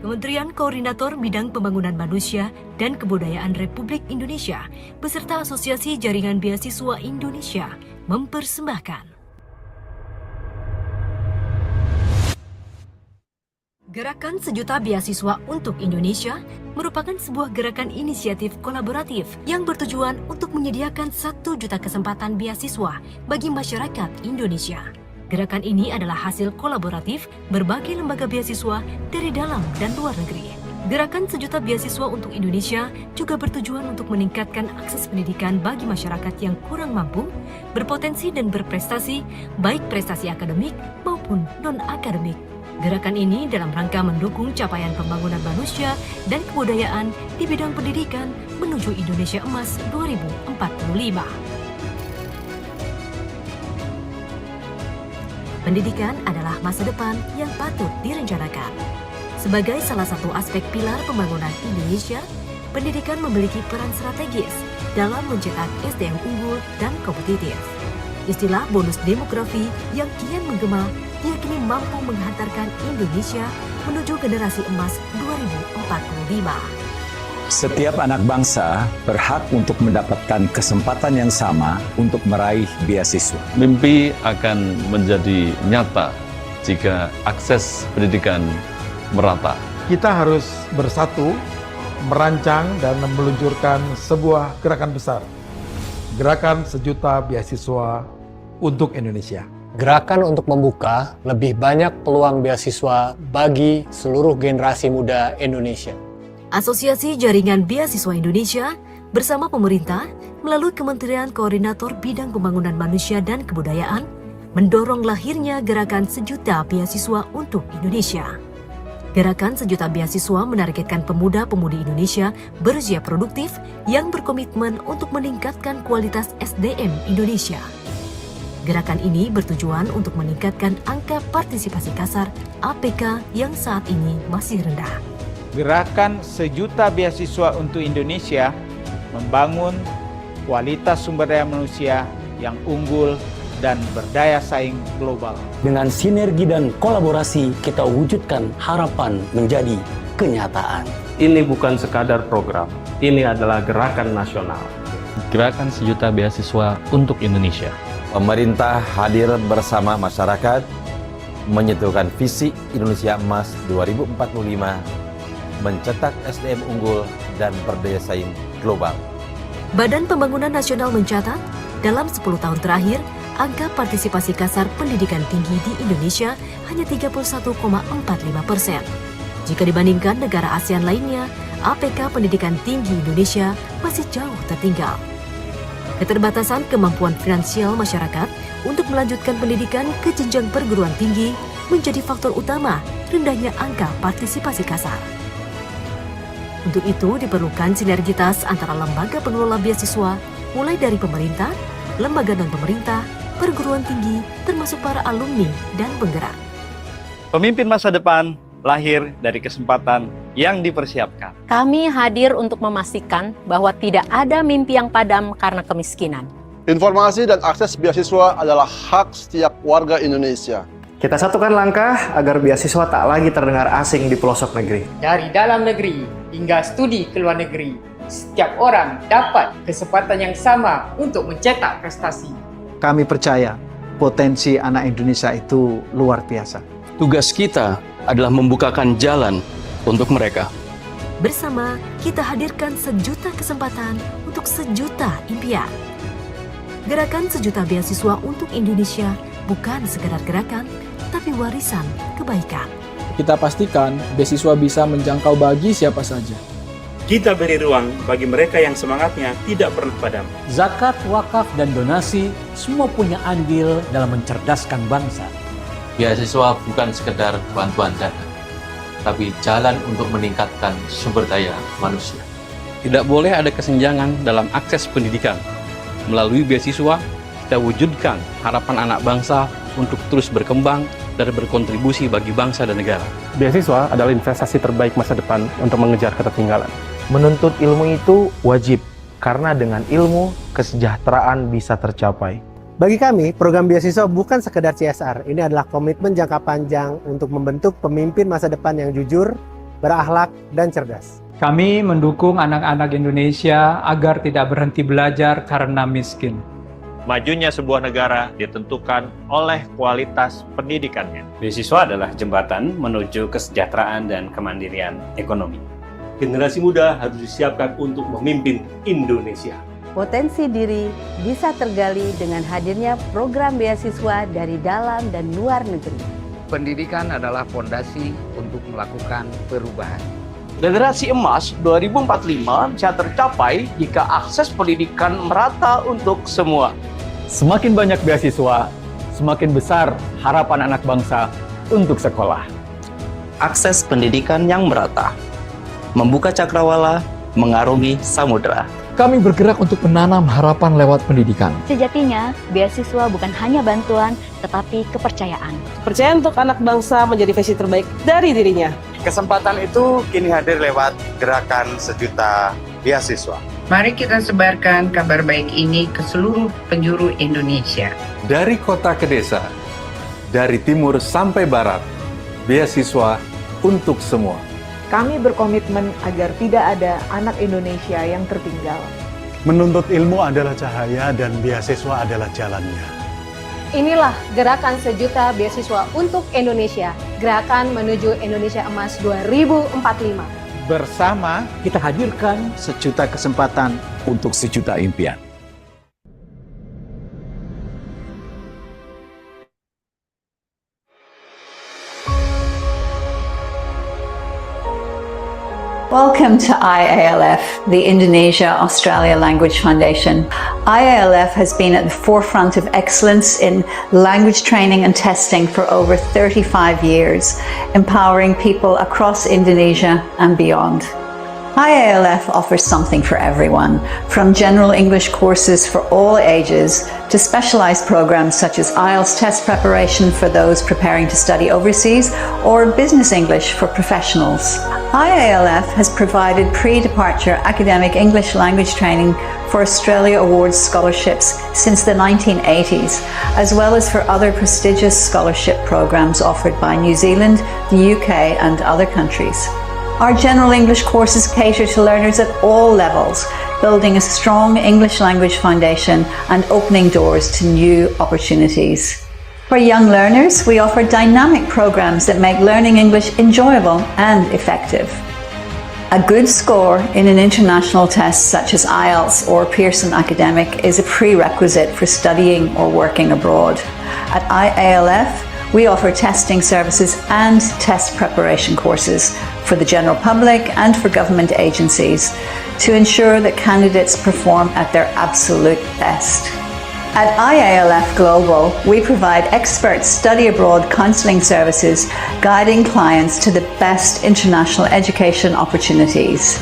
Kementerian Koordinator Bidang Pembangunan Manusia dan Kebudayaan Republik Indonesia beserta Asosiasi Jaringan Beasiswa Indonesia mempersembahkan Gerakan Sejuta Beasiswa untuk Indonesia merupakan sebuah gerakan inisiatif kolaboratif yang bertujuan untuk menyediakan 1 juta kesempatan beasiswa bagi masyarakat Indonesia. Gerakan ini adalah hasil kolaboratif berbagai lembaga beasiswa dari dalam dan luar negeri. Gerakan Sejuta Beasiswa untuk Indonesia juga bertujuan untuk meningkatkan akses pendidikan bagi masyarakat yang kurang mampu, berpotensi dan berprestasi, baik prestasi akademik maupun non-akademik. Gerakan ini dalam rangka mendukung capaian pembangunan manusia dan kebudayaan di bidang pendidikan menuju Indonesia Emas 2045. Pendidikan adalah masa depan yang patut direncanakan. Sebagai salah satu aspek pilar pembangunan Indonesia, pendidikan memiliki peran strategis dalam mencetak SDM unggul dan kompetitif. Istilah bonus demografi yang kian menggema yakni mampu menghantarkan Indonesia menuju generasi emas 2045. Setiap anak bangsa berhak untuk mendapatkan kesempatan yang sama untuk meraih beasiswa. Mimpi akan menjadi nyata jika akses pendidikan merata. Kita harus bersatu, merancang dan meluncurkan sebuah gerakan besar. Gerakan Sejuta Beasiswa untuk Indonesia. Gerakan untuk membuka lebih banyak peluang beasiswa bagi seluruh generasi muda Indonesia. Asosiasi Jaringan Beasiswa Indonesia bersama pemerintah melalui Kementerian Koordinator Bidang Pembangunan Manusia dan Kebudayaan mendorong lahirnya Gerakan Sejuta Beasiswa untuk Indonesia. Gerakan Sejuta Beasiswa menargetkan pemuda-pemudi Indonesia berusia produktif yang berkomitmen untuk meningkatkan kualitas SDM Indonesia. Gerakan ini bertujuan untuk meningkatkan angka partisipasi kasar APK yang saat ini masih rendah. Gerakan Sejuta Beasiswa untuk Indonesia membangun kualitas sumber daya manusia yang unggul dan berdaya saing global. Dengan sinergi dan kolaborasi, kita wujudkan harapan menjadi kenyataan. Ini bukan sekadar program, ini adalah gerakan nasional. Gerakan Sejuta Beasiswa untuk Indonesia. Pemerintah hadir bersama masyarakat menyentuhkan visi Indonesia Emas 2045, mencetak SDM unggul dan berdaya saing global. Badan Pembangunan Nasional mencatat, dalam 10 tahun terakhir, angka partisipasi kasar pendidikan tinggi di Indonesia hanya 31,45%. Jika dibandingkan negara ASEAN lainnya, APK pendidikan tinggi Indonesia masih jauh tertinggal. Keterbatasan kemampuan finansial masyarakat untuk melanjutkan pendidikan ke jenjang perguruan tinggi menjadi faktor utama rendahnya angka partisipasi kasar. Untuk itu diperlukan sinergitas antara lembaga pengelola beasiswa, mulai dari pemerintah, lembaga non-pemerintah, perguruan tinggi, termasuk para alumni dan penggerak. Pemimpin masa depan lahir dari kesempatan yang dipersiapkan. Kami hadir untuk memastikan bahwa tidak ada mimpi yang padam karena kemiskinan. Informasi dan akses beasiswa adalah hak setiap warga Indonesia. Kita satukan langkah agar beasiswa tak lagi terdengar asing di pelosok negeri. Dari dalam negeri hingga studi ke luar negeri, setiap orang dapat kesempatan yang sama untuk mencetak prestasi. Kami percaya potensi anak Indonesia itu luar biasa. Tugas kita adalah membukakan jalan untuk mereka. Bersama, kita hadirkan 1 juta kesempatan untuk 1 juta impian. Gerakan Sejuta Beasiswa untuk Indonesia bukan sekadar gerakan, tapi warisan kebaikan. Kita pastikan beasiswa bisa menjangkau bagi siapa saja. Kita beri ruang bagi mereka yang semangatnya tidak pernah padam. Zakat, wakaf, dan donasi semua punya andil dalam mencerdaskan bangsa. Beasiswa bukan sekedar bantuan dana, tapi jalan untuk meningkatkan sumber daya manusia. Tidak boleh ada kesenjangan dalam akses pendidikan. Melalui beasiswa, kita wujudkan harapan anak bangsa untuk terus berkembang dan berkontribusi bagi bangsa dan negara. Beasiswa adalah investasi terbaik masa depan untuk mengejar ketertinggalan. Menuntut ilmu itu wajib, karena dengan ilmu, kesejahteraan bisa tercapai. Bagi kami, program beasiswa bukan sekedar CSR. Ini adalah komitmen jangka panjang untuk membentuk pemimpin masa depan yang jujur, berakhlak, dan cerdas. Kami mendukung anak-anak Indonesia agar tidak berhenti belajar karena miskin. Majunya sebuah negara ditentukan oleh kualitas pendidikannya. Beasiswa adalah jembatan menuju kesejahteraan dan kemandirian ekonomi. Generasi muda harus disiapkan untuk memimpin Indonesia. Potensi diri bisa tergali dengan hadirnya program beasiswa dari dalam dan luar negeri. Pendidikan adalah fondasi untuk melakukan perubahan. Generasi emas 2045 bisa tercapai jika akses pendidikan merata untuk semua. Semakin banyak beasiswa, semakin besar harapan anak bangsa untuk sekolah. Akses pendidikan yang merata, membuka cakrawala, mengarungi samudera. Kami bergerak untuk menanam harapan lewat pendidikan. Sejatinya, beasiswa bukan hanya bantuan, tetapi kepercayaan. Kepercayaan untuk anak bangsa menjadi versi terbaik dari dirinya. Kesempatan itu kini hadir lewat gerakan sejuta beasiswa. Mari kita sebarkan kabar baik ini ke seluruh penjuru Indonesia. Dari kota ke desa, dari timur sampai barat, beasiswa untuk semua. Kami berkomitmen agar tidak ada anak Indonesia yang tertinggal. Menuntut ilmu adalah cahaya dan beasiswa adalah jalannya. Inilah Gerakan Sejuta Beasiswa untuk Indonesia, Gerakan menuju Indonesia Emas 2045. Bersama kita hadirkan sejuta kesempatan untuk sejuta impian. Welcome to IALF, the Indonesia-Australia Language Foundation. IALF has been at the forefront of excellence in language training and testing for over 35 years, empowering people across Indonesia and beyond. IALF offers something for everyone, from general English courses for all ages to specialized programs such as IELTS test preparation for those preparing to study overseas or business English for professionals. IALF has provided pre-departure academic English language training for Australia Awards scholarships since the 1980s, as well as for other prestigious scholarship programs offered by New Zealand, the UK and other countries. Our general English courses cater to learners at all levels, building a strong English language foundation and opening doors to new opportunities. For young learners, we offer dynamic programs that make learning English enjoyable and effective. A good score in an international test such as IELTS or Pearson Academic is a prerequisite for studying or working abroad. At IALF, we offer testing services and test preparation courses for the general public and for government agencies to ensure that candidates perform at their absolute best. At IALF Global, we provide expert study abroad counselling services, guiding clients to the best international education opportunities.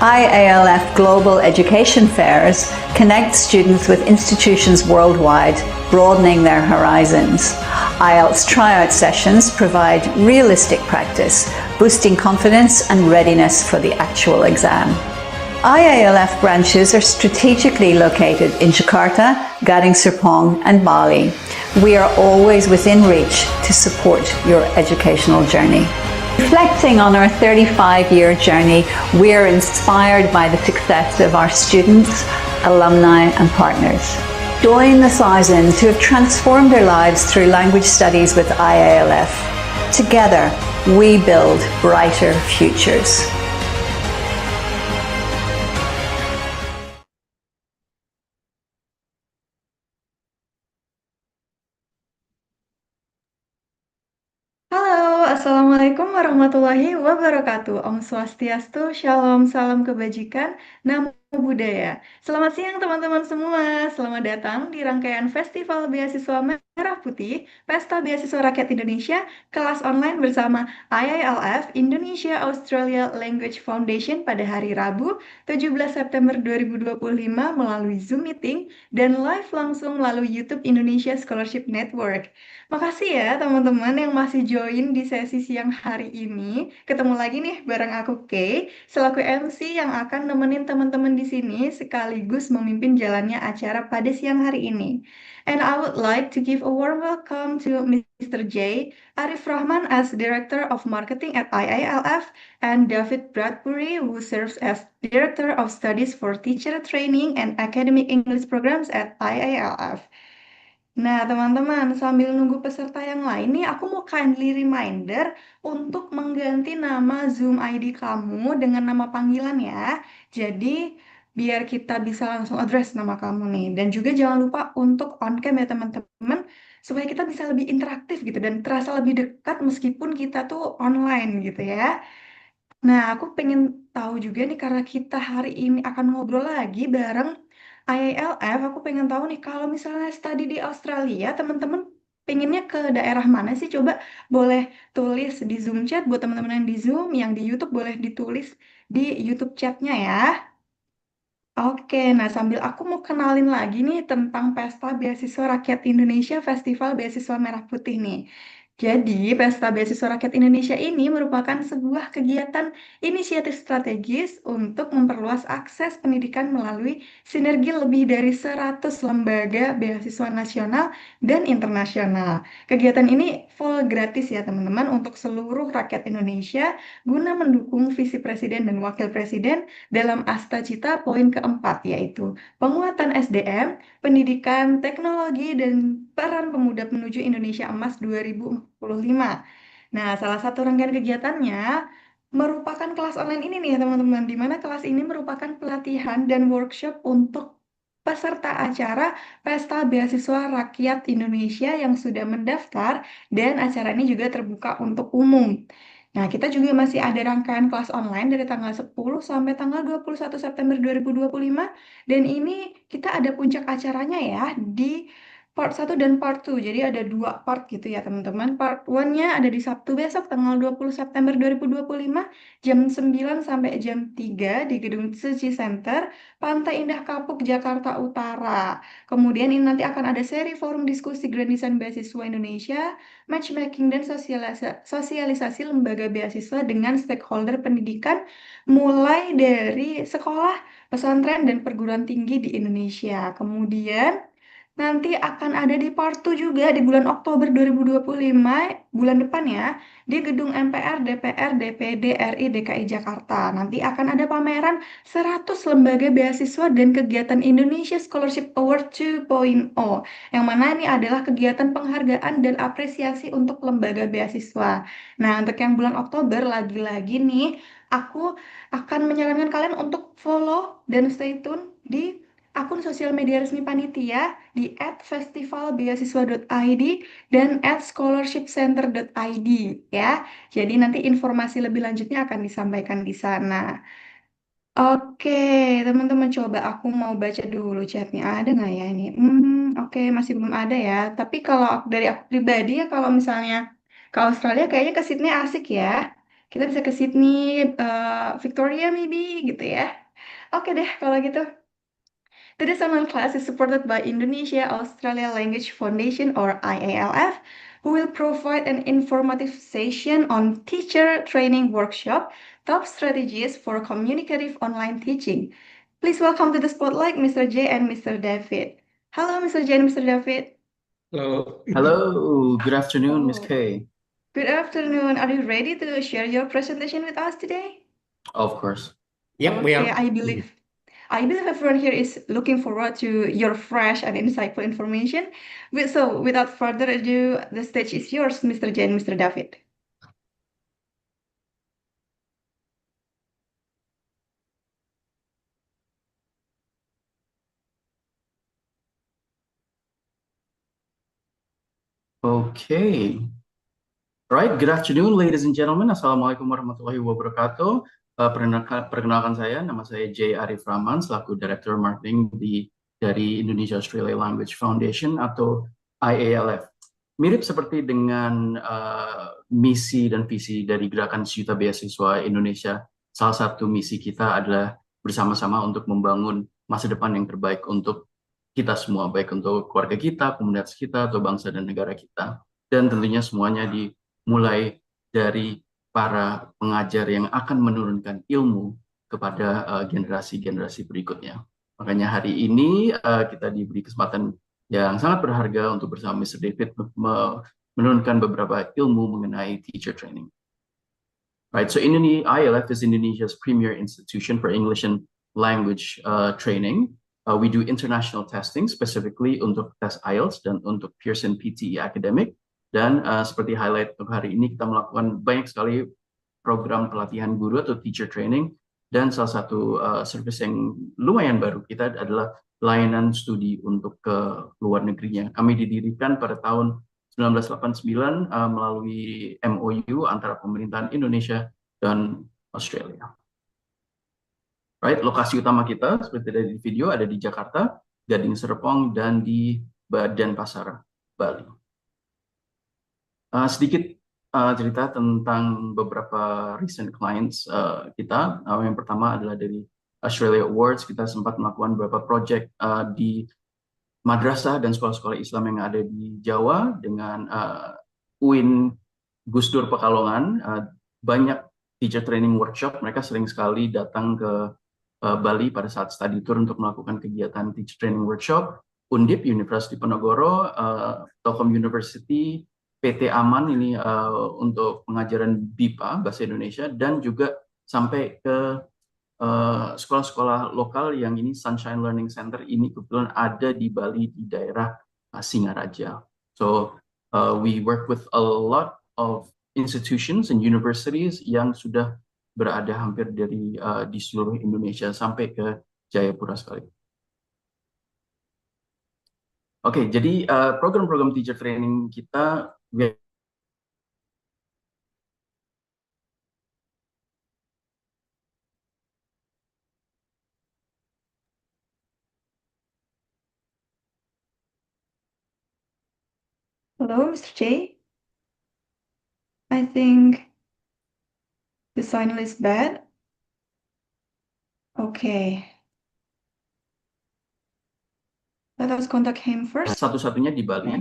IALF Global Education Fairs connect students with institutions worldwide, broadening their horizons. IELTS tryout sessions provide realistic practice, boosting confidence and readiness for the actual exam. IALF branches are strategically located in Jakarta, Gading Serpong, and Bali. We are always within reach to support your educational journey. Reflecting on our 35-year journey, we are inspired by the success of our students, alumni, and partners. Join the thousands who have transformed their lives through language studies with IALF. Together, we build brighter futures. Halo, Assalamualaikum warahmatullahi wabarakatuh. Om Swastiastu, Shalom, salam kebajikan, Namo Buddhaya. Selamat siang teman-teman semua. Selamat datang di rangkaian Festival Beasiswa Merah Putih Pesta Beasiswa Rakyat Indonesia kelas online bersama IALF Indonesia Australia Language Foundation pada hari Rabu 17 September 2025 melalui Zoom Meeting dan live langsung melalui YouTube Indonesia Scholarship Network. Makasih ya teman-teman yang masih join di sesi siang hari ini. Ketemu lagi nih bareng aku Kay, selaku MC yang akan nemenin teman-teman di di sini sekaligus memimpin jalannya acara pada siang hari ini. And I would like to give a warm welcome to Mr. J. Arif Rahman as Director of Marketing at IALF and David Bradbury, who serves as Director of Studies for Teacher Training and Academic English Programs at IALF. Nah, teman-teman, sambil nunggu peserta yang lain nih, aku mau kindly reminder untuk mengganti nama Zoom ID kamu dengan nama panggilan ya. Jadi, biar kita bisa langsung address nama kamu nih. Dan juga jangan lupa untuk on cam ya teman-teman, supaya kita bisa lebih interaktif gitu dan terasa lebih dekat meskipun kita tuh online gitu ya. Nah, aku pengen tahu juga nih karena kita hari ini akan ngobrol lagi bareng IALF, aku pengen tahu nih kalau misalnya studi di Australia, teman-teman pengennya ke daerah mana sih? Coba boleh tulis di Zoom chat buat teman-teman yang di Zoom, yang di YouTube boleh ditulis di YouTube chatnya ya. Oke, nah sambil aku mau kenalin lagi nih tentang Pesta Beasiswa Rakyat Indonesia Festival Beasiswa Merah Putih nih. Jadi, Pesta Beasiswa Rakyat Indonesia ini merupakan sebuah kegiatan inisiatif strategis untuk memperluas akses pendidikan melalui sinergi lebih dari 100 lembaga beasiswa nasional dan internasional. Kegiatan ini full gratis ya teman-teman untuk seluruh rakyat Indonesia guna mendukung visi Presiden dan Wakil Presiden dalam Asta Cita poin keempat, yaitu penguatan SDM, pendidikan, teknologi, dan peran pemuda menuju Indonesia Emas 2045. Nah, salah satu rangkaian kegiatannya merupakan kelas online ini nih ya teman-teman, di mana kelas ini merupakan pelatihan dan workshop untuk peserta acara Pesta Beasiswa Rakyat Indonesia yang sudah mendaftar, dan acara ini juga terbuka untuk umum. Nah, kita juga masih ada rangkaian kelas online dari tanggal 10 sampai tanggal 21 September 2025. Dan ini kita ada puncak acaranya ya di part 1 dan part 2. Jadi ada 2 part gitu ya teman-teman. Part 1-nya ada di Sabtu besok tanggal 20 September 2025 jam 9 sampai jam 3 di Gedung Sesi Center, Pantai Indah Kapuk, Jakarta Utara. Kemudian ini nanti akan ada seri forum diskusi Grand Design Beasiswa Indonesia, matchmaking dan sosialisasi lembaga beasiswa dengan stakeholder pendidikan mulai dari sekolah, pesantren, dan perguruan tinggi di Indonesia. Kemudian nanti akan ada di part 2 juga di bulan Oktober 2025, bulan depan ya, di Gedung MPR, DPR, DPD, RI, DKI Jakarta. Nanti akan ada pameran 100 lembaga beasiswa dan kegiatan Indonesia Scholarship Award 2.0, yang mana ini adalah kegiatan penghargaan dan apresiasi untuk lembaga beasiswa. Nah, untuk yang bulan Oktober, lagi-lagi nih, aku akan menyarankan kalian untuk follow dan stay tune di akun sosial media resmi panitia di @festivalbeasiswa.id dan @scholarshipcenter.id ya. Jadi nanti informasi lebih lanjutnya akan disampaikan di sana. Oke, teman-teman, coba aku mau baca dulu chatnya. Ada nggak ya ini? Oke, masih belum ada ya. Tapi kalau dari aku pribadi ya, kalau misalnya ke Australia kayaknya ke Sydney asik ya. Kita bisa ke Sydney, Victoria maybe gitu ya. Oke deh kalau gitu. Today's online class is supported by Indonesia Australia Language Foundation or IALF, who will provide an informative session on teacher training workshop, top strategies for communicative online teaching. Please welcome to the spotlight Mr. J and Mr. David. Hello, Mr. J and Mr. David. Hello. Hello. Good afternoon, Ms. K. Good afternoon. Are you ready to share your presentation with us today? Of course. Yep, we Okay, are. I believe everyone here is looking forward to your fresh and insightful information. So, without further ado, the stage is yours, Mr. J and Mr. David. Okay. Right, good afternoon, ladies and gentlemen. Assalamualaikum warahmatullahi wabarakatuh. Perkenalkan saya, nama saya J. Arif Rahman, selaku Director Marketing dari Indonesia Australia Language Foundation atau IALF. Mirip seperti dengan misi dan visi dari Gerakan Sejuta Beasiswa Indonesia, salah satu misi kita adalah bersama-sama untuk membangun masa depan yang terbaik untuk kita semua, baik untuk keluarga kita, komunitas kita, atau bangsa dan negara kita. Dan tentunya semuanya dimulai dari para pengajar yang akan menurunkan ilmu kepada generasi-generasi berikutnya. Makanya hari ini kita diberi kesempatan yang sangat berharga untuk bersama Mr. David menurunkan beberapa ilmu mengenai teacher training. Right, so IALF is Indonesia's premier institution for English and language training. We do international testing, specifically untuk tes IELTS dan untuk Pearson PTE Academic. Dan seperti highlight untuk hari ini, kita melakukan banyak sekali program pelatihan guru atau teacher training. Dan salah satu service yang lumayan baru kita adalah layanan studi untuk ke luar negerinya. Kami didirikan pada tahun 1989 melalui MOU antara pemerintahan Indonesia dan Australia. Right, lokasi utama kita seperti ada di video ada di Jakarta, Gading Serpong, dan di Denpasar, Bali. Sedikit cerita tentang beberapa recent clients kita. Yang pertama adalah dari Australia Awards. Kita sempat melakukan beberapa project di madrasah dan sekolah-sekolah Islam yang ada di Jawa dengan UIN Gus Dur Pekalongan. Banyak teacher training workshop. Mereka sering sekali datang ke Bali pada saat study tour untuk melakukan kegiatan teacher training workshop. Undip, University Penogoro, Telkom University, PT Aman ini untuk pengajaran BIPA bahasa Indonesia, dan juga sampai ke sekolah-sekolah lokal yang ini Sunshine Learning Center ini kebetulan ada di Bali di daerah Singaraja. So we work with a lot of institutions and universities yang sudah berada hampir dari di seluruh Indonesia sampai ke Jayapura sekali. Oke, jadi program-program teacher training kita Hello, Mr. J. I think the signal is bad. Okay. Let us contact him first. Satu-satunya di Bali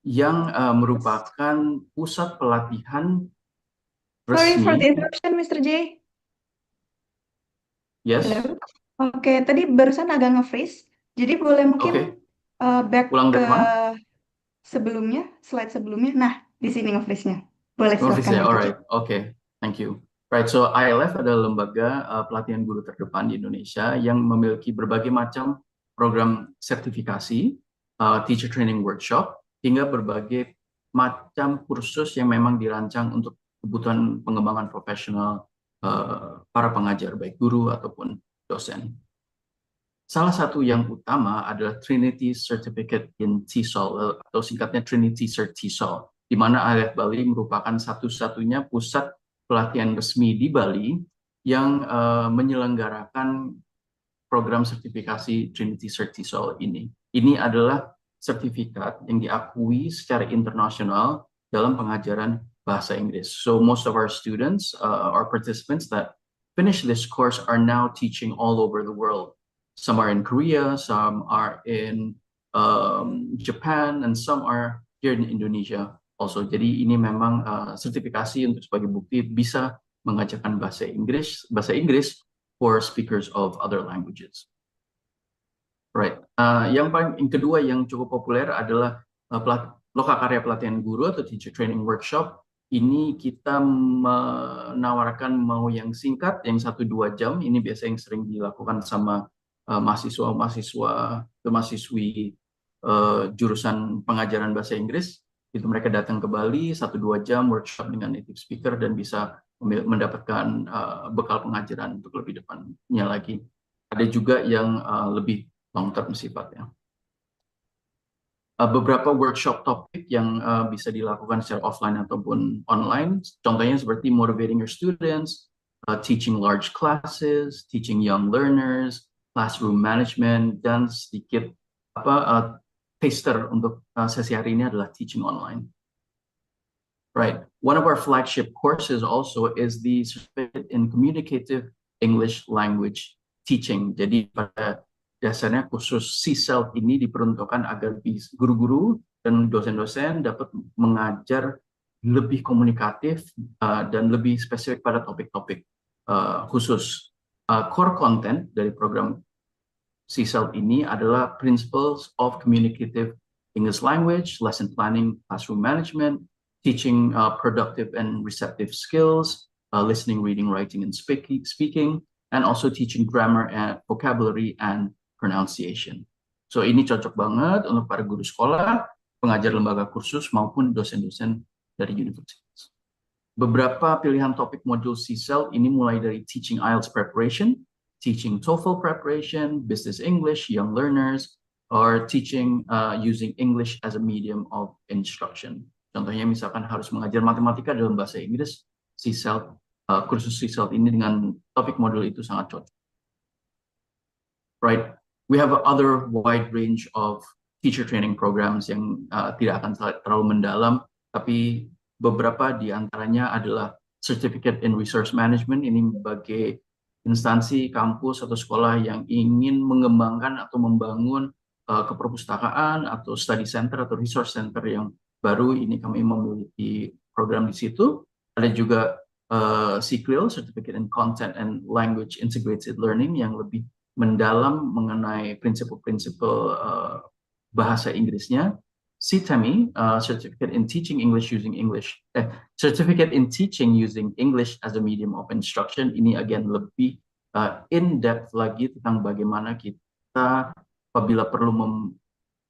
yang merupakan pusat pelatihan Sorry resmi. for the interruption, Mr. J. Yes. Hello. Oke, tadi barusan agak nge-freeze. Jadi boleh mungkin back Ulang ke dari mana? sebelumnya, slide sebelumnya. Nah, di sini nge-freeze-nya. Boleh Nge-freeze ya, silakan. alright, okay, thank you. Right, so IALF adalah lembaga pelatihan guru terdepan di Indonesia yang memiliki berbagai macam program sertifikasi, teacher training workshop, hingga berbagai macam kursus yang memang dirancang untuk kebutuhan pengembangan profesional para pengajar, baik guru ataupun dosen. Salah satu yang utama adalah Trinity Certificate in TESOL atau singkatnya Trinity Cert TESOL, di mana IALF Bali merupakan satu-satunya pusat pelatihan resmi di Bali yang menyelenggarakan program sertifikasi Trinity Cert TESOL ini. Ini adalah sertifikat yang diakui secara internasional dalam pengajaran bahasa Inggris. So most of our students, our participants that finish this course are now teaching all over the world. Some are in Korea, some are in Japan, and some are here in Indonesia also. Jadi ini memang sertifikasi untuk sebagai bukti bisa mengajarkan bahasa Inggris for speakers of other languages. Right. Yang kedua yang cukup populer adalah lokakarya pelatihan guru atau teacher training workshop. Ini kita menawarkan mau yang singkat, yang 1-2 jam. Ini biasa yang sering dilakukan sama mahasiswa-mahasiswa atau mahasiswi jurusan pengajaran bahasa Inggris. Itu mereka datang ke Bali 1-2 jam workshop dengan native speaker dan bisa mendapatkan bekal pengajaran untuk lebih depannya lagi. Ada juga yang lebih long term sifatnya. Beberapa workshop topik yang bisa dilakukan secara offline ataupun online. Contohnya seperti motivating your students, teaching large classes, teaching young learners, classroom management, dan sedikit taster untuk sesi hari ini adalah teaching online. Right. One of our flagship courses also is the certificate in Communicative English Language Teaching. Jadi pada dasarnya khusus C-Self ini diperuntukkan agar guru-guru dan dosen-dosen dapat mengajar lebih komunikatif dan lebih spesifik pada topik-topik khusus core content dari program CSELT ini adalah Principles of Communicative English Language, Lesson Planning, Classroom Management, Teaching Productive and Receptive Skills, Listening, Reading, Writing, and Speaking, and also Teaching Grammar and Vocabulary and Pronunciation. So ini cocok banget untuk para guru sekolah, pengajar lembaga kursus, maupun dosen-dosen dari universitas. Beberapa pilihan topik modul CSELT ini mulai dari Teaching IELTS Preparation, Teaching TOEFL Preparation, Business English, Young Learners, or Teaching using English as a medium of instruction. Contohnya misalkan harus mengajar matematika dalam bahasa Inggris, CSELT, kursus CSELT ini dengan topik modul itu sangat cocok. Right, we have other wide range of teacher training programs yang tidak akan terlalu mendalam, tapi beberapa di antaranya adalah Certificate in Resource Management. Ini sebagai instansi, kampus, atau sekolah yang ingin mengembangkan atau membangun keperpustakaan atau study center atau resource center yang baru. Ini kami memiliki program di situ. Ada juga CCLIL, Certificate in Content and Language Integrated Learning, yang lebih mendalam mengenai prinsip-prinsip bahasa Inggrisnya. CTEMI, Certificate in Teaching English as a Medium of Instruction. Ini again lebih in-depth lagi tentang bagaimana kita apabila perlu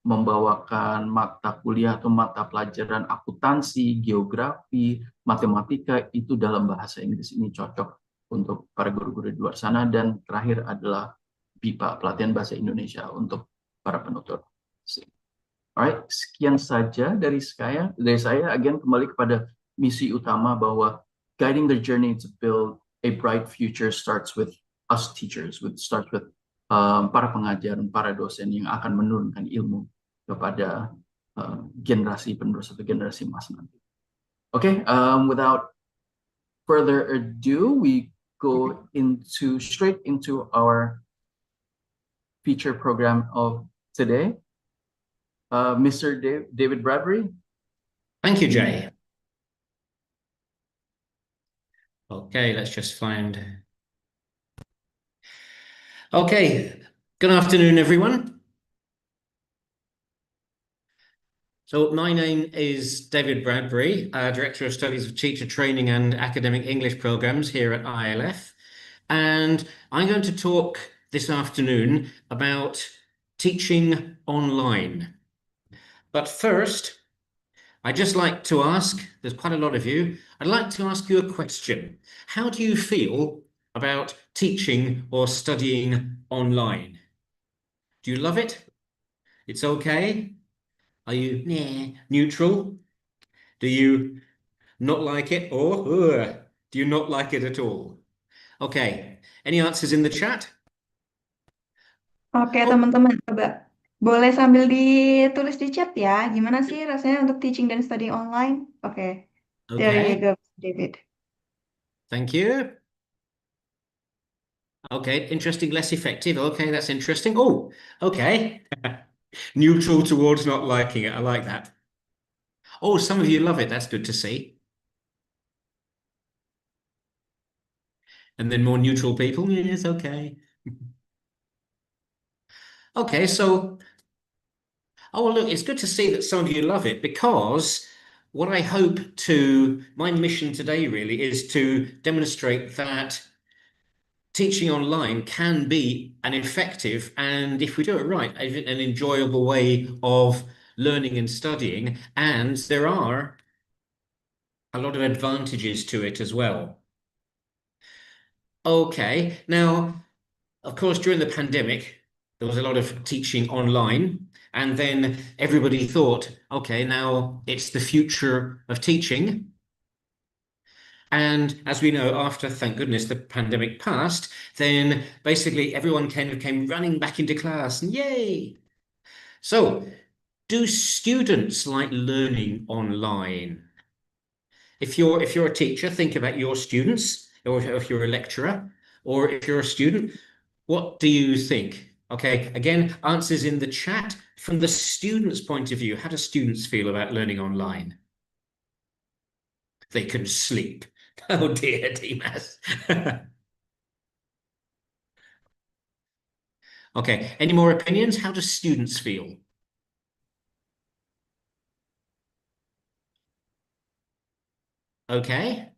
membawakan mata kuliah atau mata pelajaran akuntansi, geografi, matematika itu dalam bahasa Inggris. Ini cocok untuk para guru-guru di luar sana. Dan terakhir adalah BIPA, pelatihan bahasa Indonesia untuk para penutur. Alright, sekian saja dari saya. Again, kembali kepada misi utama bahwa guiding the journey to build a bright future starts with us teachers, starts with para pengajar, para dosen yang akan menurunkan ilmu kepada generasi penerus atau generasi emas nanti. Okay, without further ado, we go straight into our feature program of today. Mr. David Bradbury. Thank you, Jay. Okay, let's just find. Okay, good afternoon, everyone. So my name is David Bradbury, Director of Studies of Teacher Training and Academic English Programs here at IALF. And I'm going to talk this afternoon about teaching online. But first, I'd just like to ask, there's quite a lot of you, I'd like to ask you a question. How do you feel about teaching or studying online? Do you love it? It's okay? Are you neutral? Do you not like it, or do you not like it at all? Okay, any answers in the chat? Oke, teman-teman, coba boleh sambil ditulis di chat ya. Gimana sih rasanya untuk teaching dan studying online? Oke. There you go, David. Thank you. Okay, interesting, less effective. Okay, that's interesting. Oh, okay. Neutral towards not liking it. I like that. Oh, some of you love it. That's good to see. And then more neutral people. Yes, okay. Okay, so, oh, well, look, it's good to see that some of you love it, because what I hope my mission today really is to demonstrate that teaching online can be an effective, and if we do it right, an enjoyable way of learning and studying. And there are a lot of advantages to it as well. Okay, now, of course, during the pandemic, there was a lot of teaching online, and then everybody thought, okay, now it's the future of teaching. And as we know, after, thank goodness, the pandemic passed, then basically everyone kind of came running back into class, and yay! So, do students like learning online? If you're a teacher, think about your students, or if you're a lecturer, or if you're a student, what do you think? Okay, again, answers in the chat. From the student's point of view, how do students feel about learning online? They can sleep. Oh dear, Dimas. Okay, any more opinions? How do students feel? Okay.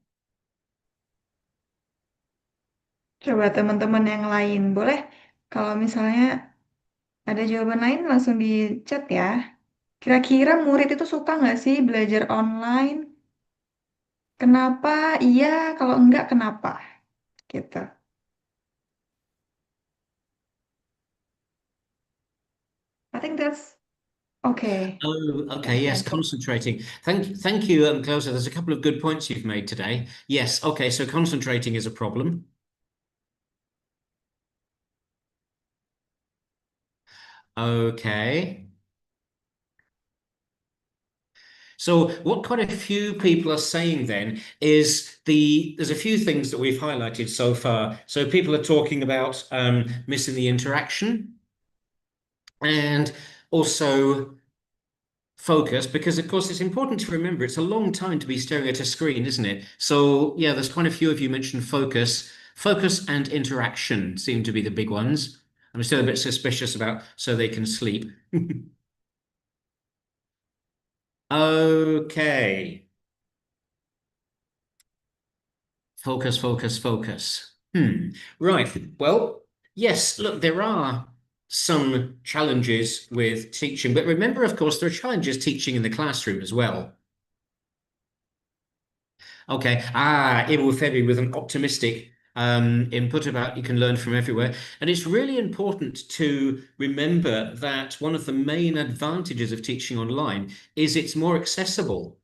Coba teman-teman yang lain, boleh kalau misalnya ada jawaban lain langsung di chat ya. Kira-kira murid itu suka nggak sih belajar online? Kenapa? Iya, kalau enggak kenapa? Gitu. I think that's okay. Oh, okay. Yes, concentrating. Thank you, Closer. There's a couple of good points you've made today. Yes. Okay. So concentrating is a problem. Okay. So what quite a few people are saying then is there's a few things that we've highlighted so far. So people are talking about missing the interaction and also focus, because of course it's important to remember it's a long time to be staring at a screen, isn't it? So yeah, there's quite a few of you mentioned focus. Focus and interaction seem to be the big ones. I'm still a bit suspicious about so they can sleep. Okay. Focus, focus, focus. Right. Well, yes, look, there are some challenges with teaching, but remember, of course, there are challenges teaching in the classroom as well. Okay. Ibu Febi with an optimistic input about you can learn from everywhere. And it's really important to remember that one of the main advantages of teaching online is it's more accessible.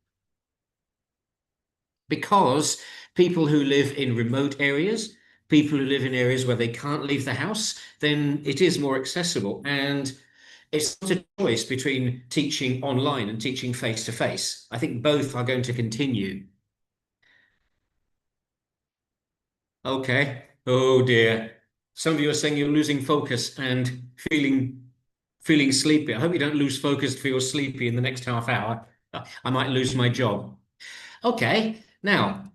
Because people who live in remote areas, people who live in areas where they can't leave the house, then it is more accessible. And it's not a choice between teaching online and teaching face-to-face. I think both are going to continue. Okay. Oh dear. Some of you are saying you're losing focus and feeling sleepy. I hope you don't lose focus, feel sleepy in the next half hour. I might lose my job. Okay. Now,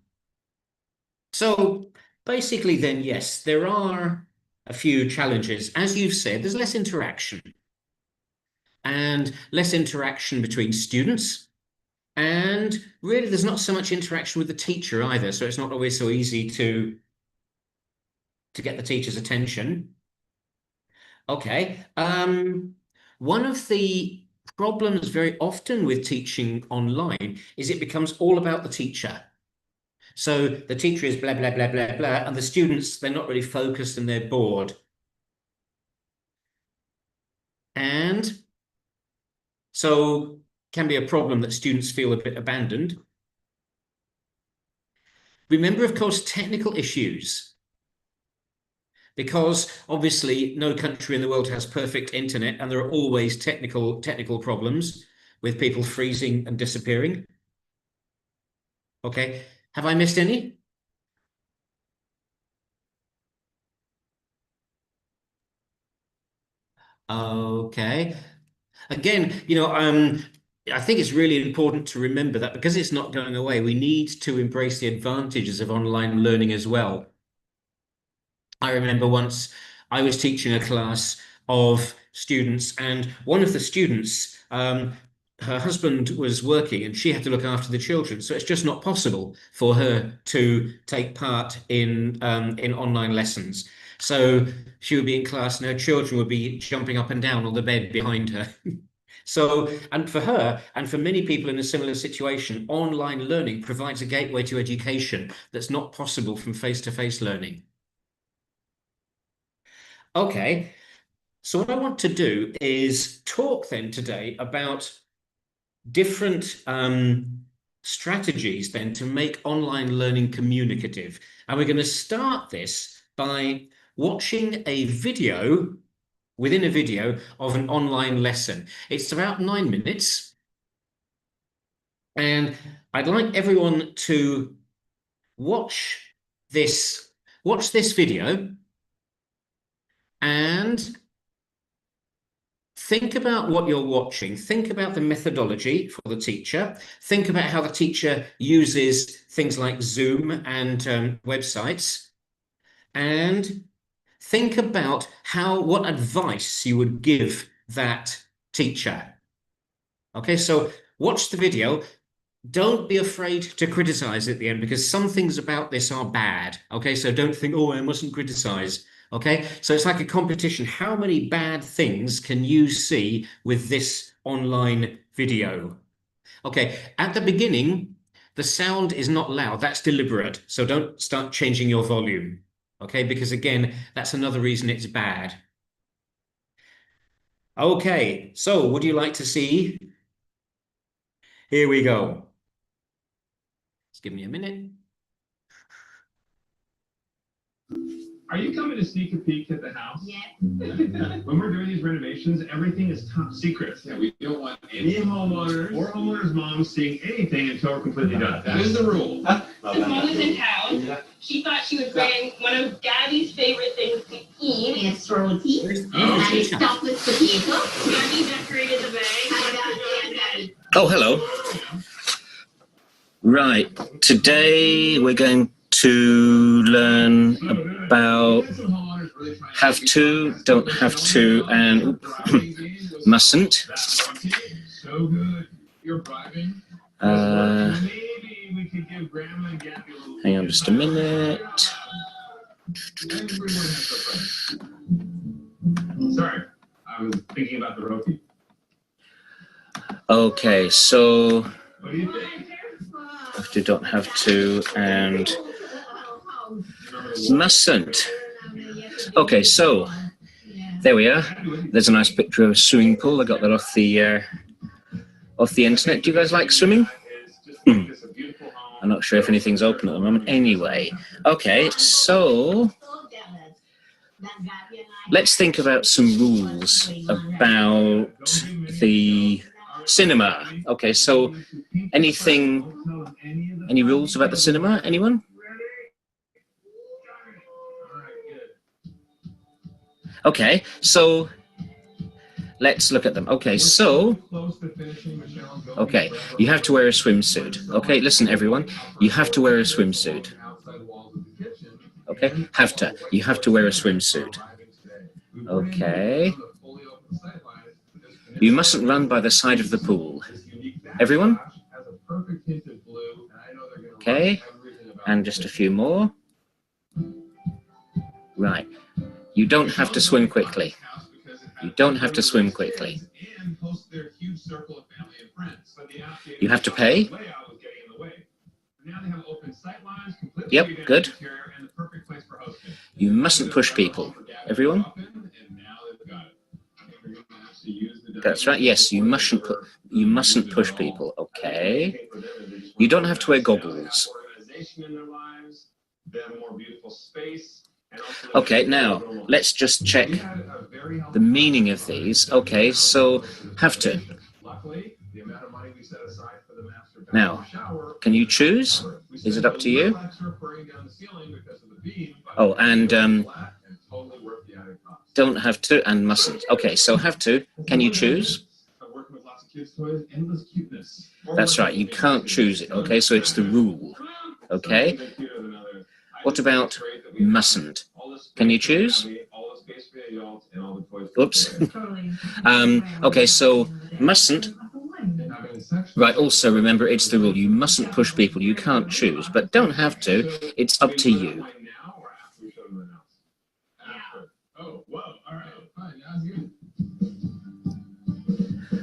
so basically then, yes, there are a few challenges. As you've said, there's less interaction and less interaction between students. And really, there's not so much interaction with the teacher either. So it's not always so easy to get the teacher's attention. Okay. One of the problems very often with teaching online is it becomes all about the teacher. So the teacher is blah, blah, blah, blah, blah, and the students, they're not really focused and they're bored. And so can be a problem that students feel a bit abandoned. Remember, of course, technical issues. Because obviously no country in the world has perfect internet, and there are always technical problems with people freezing and disappearing. Okay, have I missed any? Okay. Again, I think it's really important to remember that because it's not going away, we need to embrace the advantages of online learning as well. I remember once I was teaching a class of students, and one of the students, her husband was working and she had to look after the children. So it's just not possible for her to take part in online lessons. So she would be in class and her children would be jumping up and down on the bed behind her. So, and for her and for many people in a similar situation, online learning provides a gateway to education that's not possible from face-to-face learning. Okay, so what I want to do is talk then today about different strategies then to make online learning communicative. And we're going to start this by watching a video, within a video, of an online lesson. It's about 9 minutes. And I'd like everyone to watch this video and think about what you're watching. Think about the methodology for the teacher. Think about how the teacher uses things like Zoom and websites. And think about what advice you would give that teacher. Okay, so watch the video. Don't be afraid to criticize at the end, because some things about this are bad. Okay, so don't think, oh, I mustn't criticize. Okay, so it's like a competition. How many bad things can you see with this online video? Okay, at the beginning, the sound is not loud. That's deliberate. So don't start changing your volume. Okay, because again, that's another reason it's bad. Okay, so would you like to see? Here we go. Just give me a minute. Are you coming to sneak a peek at the house? Yeah. When we're doing these renovations, everything is top secret. Yeah, we don't want any homeowners or homeowners' moms seeing anything until we're completely done. That is the rule. His mom was in town. She thought she would bring one of Gabby's favorite things to eat. It's roti. And stuffed with potato. Gabby decorated the bag. Oh, hello. Right, today we're going to learn about have to, don't have to, and mustn't. Hang on just a minute. Sorry, I was thinking about the roti. Okay, so What do you think? have to, don't have to, and mustn't. Okay, so there we are. There's a nice picture of a swimming pool. I got that off the internet. Do you guys like swimming? I'm not sure if anything's open at the moment. Anyway, okay, so let's think about some rules about the cinema. Okay, so any rules about the cinema? Anyone? Okay, so let's look at them. Okay, so, okay, you have to wear a swimsuit. Okay, listen everyone, you have to wear a swimsuit. Okay, you have to wear a swimsuit. Okay. You mustn't run by the side of the pool. Everyone? Okay, and just a few more. Right. You don't have to swim quickly. You don't have to swim quickly. You have to pay. Yep, good. You mustn't push people. Everyone? That's right. Yes, you mustn't push people. Okay. You don't have to wear goggles. Okay, now let's just check the meaning of these. Okay, so have to. Now, can you choose? Is it up to you? Oh, and don't have to and mustn't. Okay, so have to. Can you choose? That's right, you can't choose it. Okay, so it's the rule. Okay. What about mustn't? Can you choose? Oops. Okay, so mustn't. Right, also remember it's the rule. You mustn't push people. You can't choose, but don't have to. It's up to you.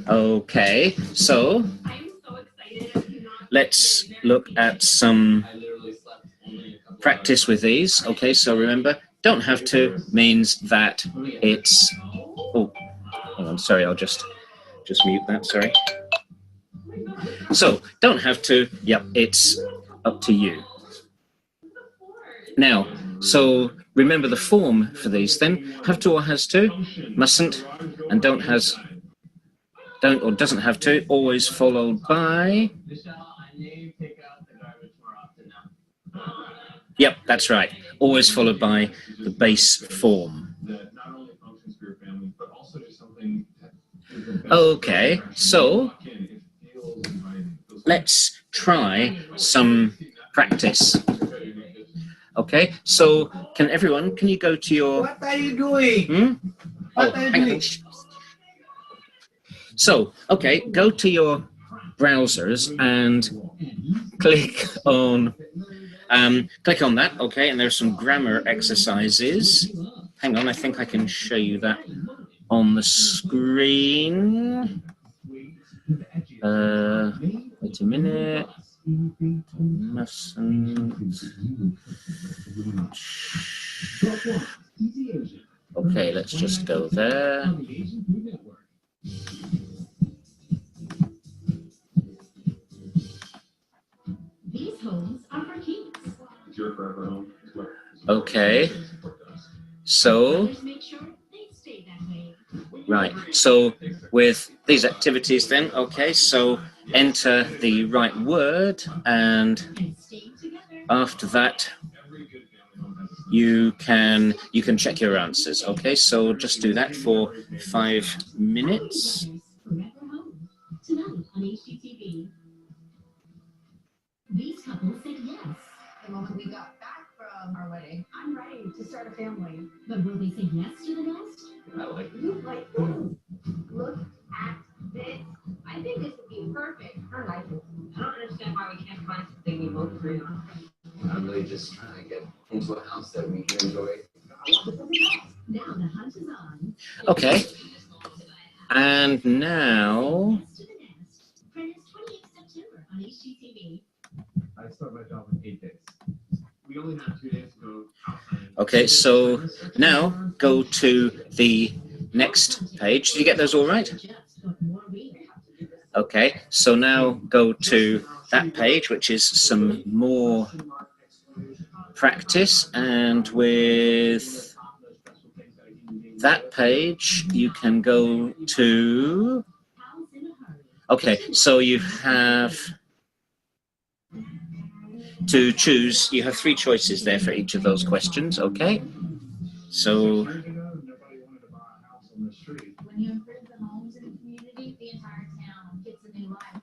Okay, so let's look at some practice with these. Okay, so remember, don't have to means that it's, oh, hang on, sorry, I'll just mute that, sorry. So, don't have to, yep, it's up to you. Now, so remember the form for these then. Have to or has to, mustn't, and don't or doesn't have to, always followed by. Yep, that's right. Always followed by the base form. Okay, so let's try some practice. Okay, so can you go to your... What are you doing? What are you doing? So, okay, go to your browsers and click on that, okay, and there's some grammar exercises. Hang on, I think I can show you that on the screen. Wait a minute. Okay, let's just go there. These homes are for keeps. Okay, so right, so with these activities then, okay, so enter the right word, and after that you can check your answers. Okay, so just do that for 5 minutes. These couples said yes. The moment we got back from our wedding, I'm ready to start a family. But will they say yes to the nest? I like it. You like this? Look at this. I think this would be perfect. I like it. I don't understand why we can't find something we both agree on. I'm really just trying to get into a house that we can enjoy. Now the hunt is on. Okay, and now I start my job in 8 days. We only have 2 days to go outside. okay, so now go to the next page. Did you get those all right? Okay, so now go to that page, which is some more practice, and with that page you can go to... Okay, so you have to choose, you have 3 choices there for each of those questions, okay? So When you improve the homes in the community, the entire town gets a new life.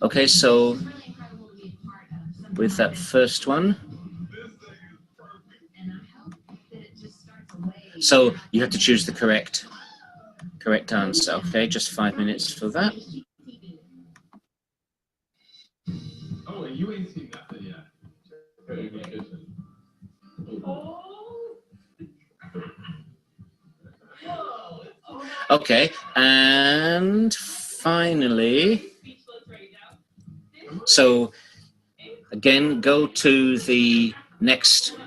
okay, so with that first one, so you have to choose the correct answer. Okay, just 5 minutes for that. Oh, you ain't seen nothing yet. Very good kitchen. Okay, and finally, so again, go to the next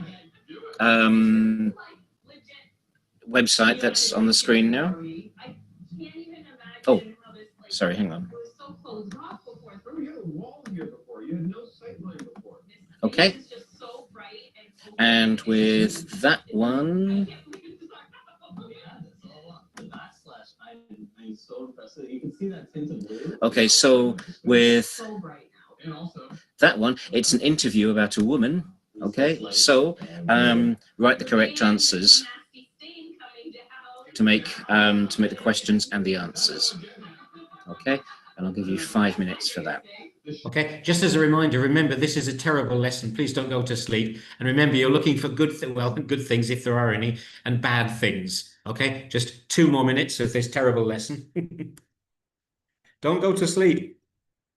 website that's on the screen now. Oh, sorry, hang on. Okay, and with that one, okay, so with that one, it's an interview about a woman. Okay, so write the correct answers to make the questions and the answers. Okay, and I'll give you 5 minutes for that. Okay, just as a reminder, remember this is a terrible lesson. Please don't go to sleep. And remember, you're looking for good things if there are any, and bad things. Okay, just 2 more minutes of this terrible lesson. Don't go to sleep.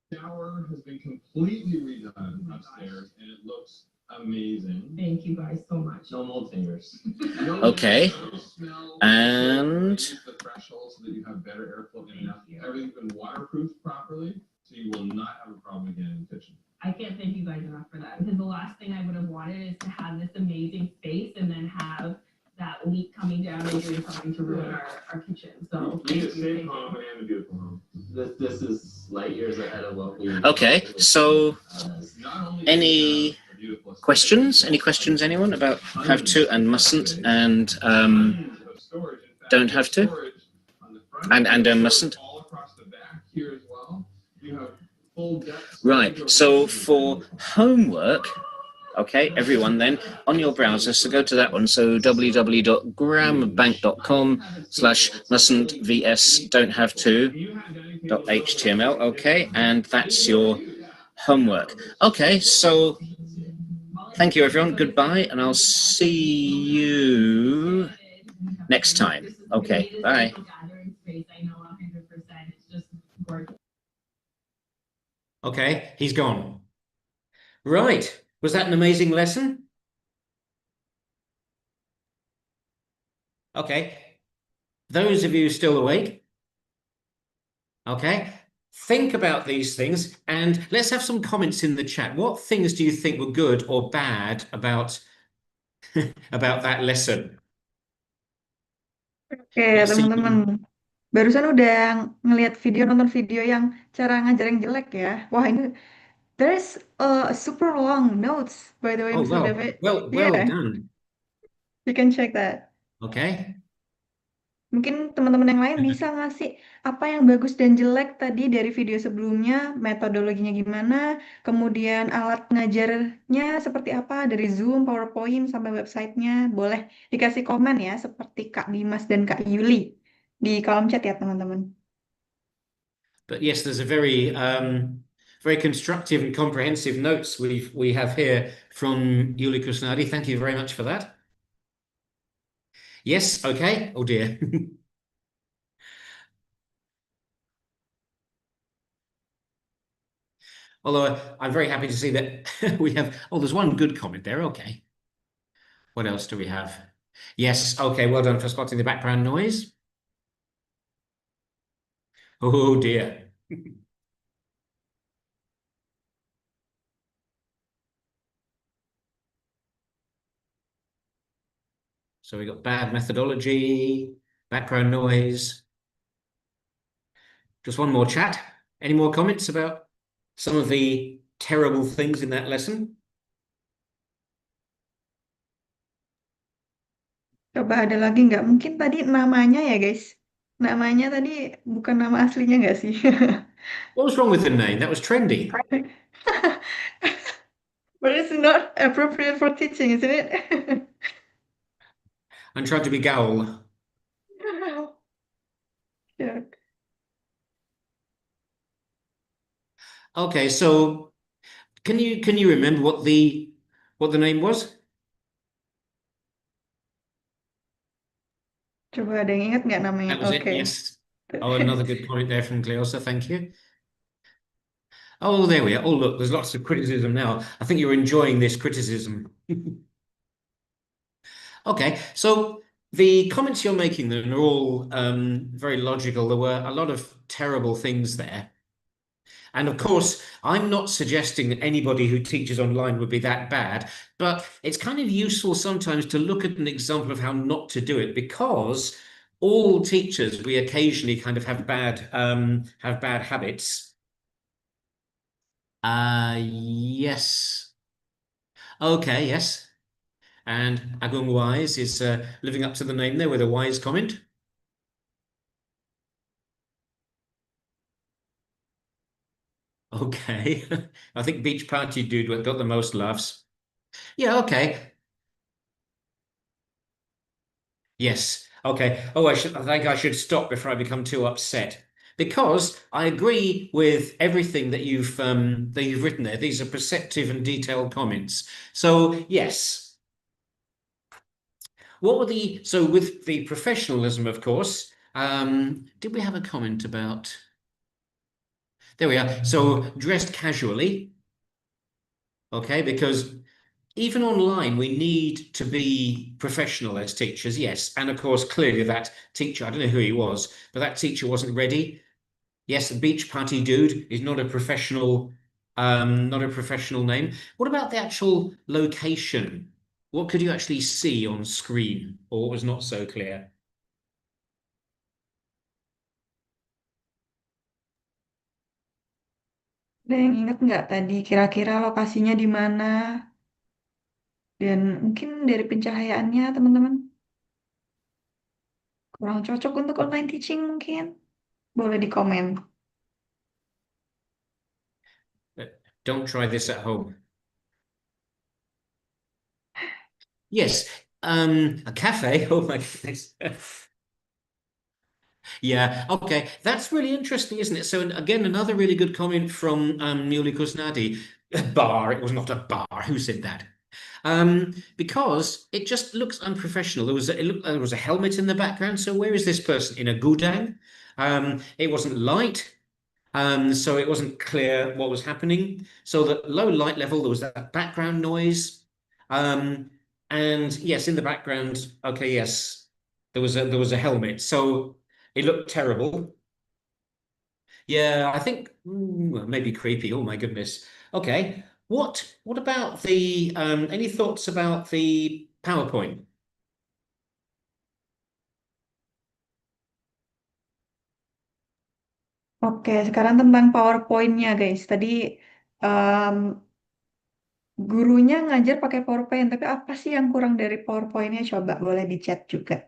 The shower has been completely redone upstairs, and it looks amazing. Thank you guys so much. No mold fingers. Okay, and the threshold so that you have better airflow in and out. Everything's been waterproofed properly, so you will not have a problem again in the kitchen. I can't thank you guys enough for that, because the last thing I would have wanted is to have this amazing space and then have that leak coming down and doing something to ruin our kitchen. So We need a safe home and a beautiful home. This is light years ahead of what we... okay, so any questions? Any questions, anyone, about have to and mustn't and don't have to and mustn't? Right, so for homework, okay, everyone then, on your browser, so go to that one, so www.grammarbank.com/mustn't/vs.don't-have-to.html, okay, and that's your homework. Okay, so thank you, everyone. Goodbye, and I'll see you next time. Okay, bye. Okay, he's gone. Right, was that an amazing lesson? Okay, those of you still awake? Okay, think about these things and let's have some comments in the chat. What things do you think were good or bad about about that lesson? Oke, teman-teman. Barusan udah ngelihat video, nonton video yang cara ngajar yang jelek ya. Wah, ini there's a super long notes by the way, Oh, Mr. well, David. well Yeah, done. you can check that. Okay. Mungkin teman-teman yang lain bisa ngasih apa yang bagus dan jelek tadi dari video sebelumnya, metodologinya gimana, kemudian alat ngajarnya seperti apa, dari Zoom, PowerPoint, sampai websitenya. Boleh dikasih komen ya, seperti Kak Dimas dan Kak Yuli di kolom chat ya, teman-teman. But yes, there's a very very constructive and comprehensive notes we have here from Yuli Kusnadi. Thank you very much for that. Yes, okay. Oh dear. Although I'm very happy to see that we have, oh, there's one good comment there. Okay. What else do we have? Yes, okay, well done for spotting the background noise. Oh dear. So we got bad methodology, background noise. Just one more chat. Any more comments about some of the terrible things in that lesson? Coba ada lagi nggak? Mungkin tadi namanya ya, guys. Namanya tadi bukan nama aslinya nggak sih? What was wrong with the name? That was trendy. But it's not appropriate for teaching, isn't it? I'm trying to be Gaul. Yeah. Okay, so can you remember what the name was? Coba ada yang ingat nggak namanya? That was Okay. it, yes. Oh, another good comment there from Cleosa, thank you. Oh, there we are. Oh, look, there's lots of criticism now. I think you're enjoying this criticism. Okay, so the comments you're making then are all very logical. There were a lot of terrible things there. And of course, I'm not suggesting that anybody who teaches online would be that bad, but it's kind of useful sometimes to look at an example of how not to do it, because all teachers, we occasionally kind of have bad habits. Yes. Okay, yes. And Agung Wise is living up to the name there with a wise comment. Okay. I think Beach Party Dude got the most laughs. Yeah, okay. Yes. Okay. Oh, I think I should stop before I become too upset, because I agree with everything that you've written there. These are perceptive and detailed comments. So yes. What were so with the professionalism, of course, did we have a comment about? There we are. So dressed casually. Okay, because even online, we need to be professional as teachers, yes. And of course, clearly that teacher, I don't know who he was, but that teacher wasn't ready. Yes, the Beach Party Dude is not a professional name. What about the actual location? What could you actually see on screen, or what was not so clear? Ada yang ingat nggak tadi kira-kira lokasinya di mana? Dan mungkin dari pencahayaannya, teman-teman. Kurang cocok untuk online teaching mungkin. Boleh di komen. Don't try this at home. Yes, a cafe. Oh my goodness. Yeah, okay. That's really interesting, isn't it? So again, another really good comment from Muley Kusnadi. A bar. It was not a bar. Who said that? Because it just looks unprofessional. There was a helmet in the background. So where is this person? In a gudang? It wasn't light. So it wasn't clear what was happening. So the low light level, there was that background noise. And yes, in the background, okay, yes, there was a helmet. So it looked terrible. Yeah, I think maybe creepy. Oh my goodness. Okay. What about the any thoughts about the PowerPoint? Oke, sekarang tentang PowerPoint-nya, guys. Tadi em, gurunya ngajar pakai PowerPoint, tapi apa sih yang kurang dari PowerPoint-nya? Coba boleh di chat juga.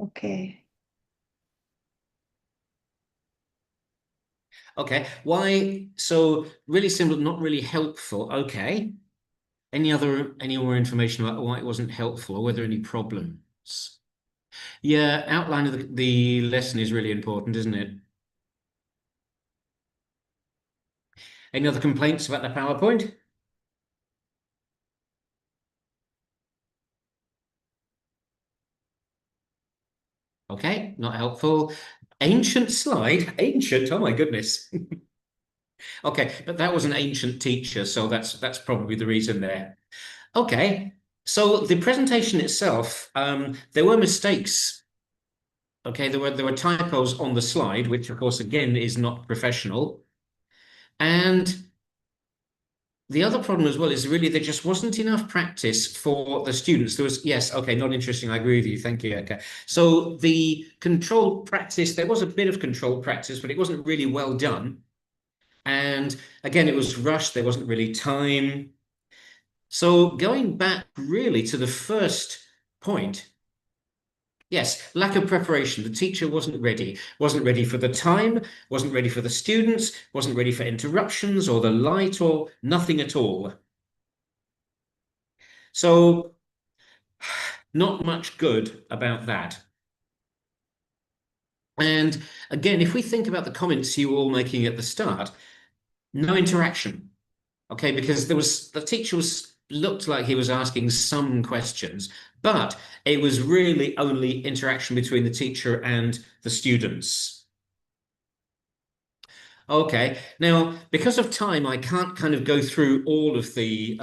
Oke. Okay. Why? So really simple, not really helpful. Okay. Any more information about why it wasn't helpful or were there any problems? Yeah, outline of the lesson is really important, isn't it? Any other complaints about the PowerPoint? Okay, not helpful. Ancient slide? Ancient? Oh my goodness. Okay, but that was an ancient teacher, so that's probably the reason there. Okay, so the presentation itself, there were mistakes. Okay, there were typos on the slide, which of course again is not professional. And the other problem as well is really there just wasn't enough practice for the students. There was, yes, okay, not interesting. I agree with you. Thank you. Okay. So the controlled practice, there was a bit of controlled practice, but it wasn't really well done. And again, it was rushed. There wasn't really time. So going back really to the first point, yes, lack of preparation. The teacher wasn't ready for the time, wasn't ready for the students, wasn't ready for interruptions or the light or nothing at all. So not much good about that. And again, if we think about the comments you were all making at the start, no interaction. Okay, because the teacher looked like he was asking some questions, but it was really only interaction between the teacher and the students. Okay, now because of time, I can't kind of go through all of the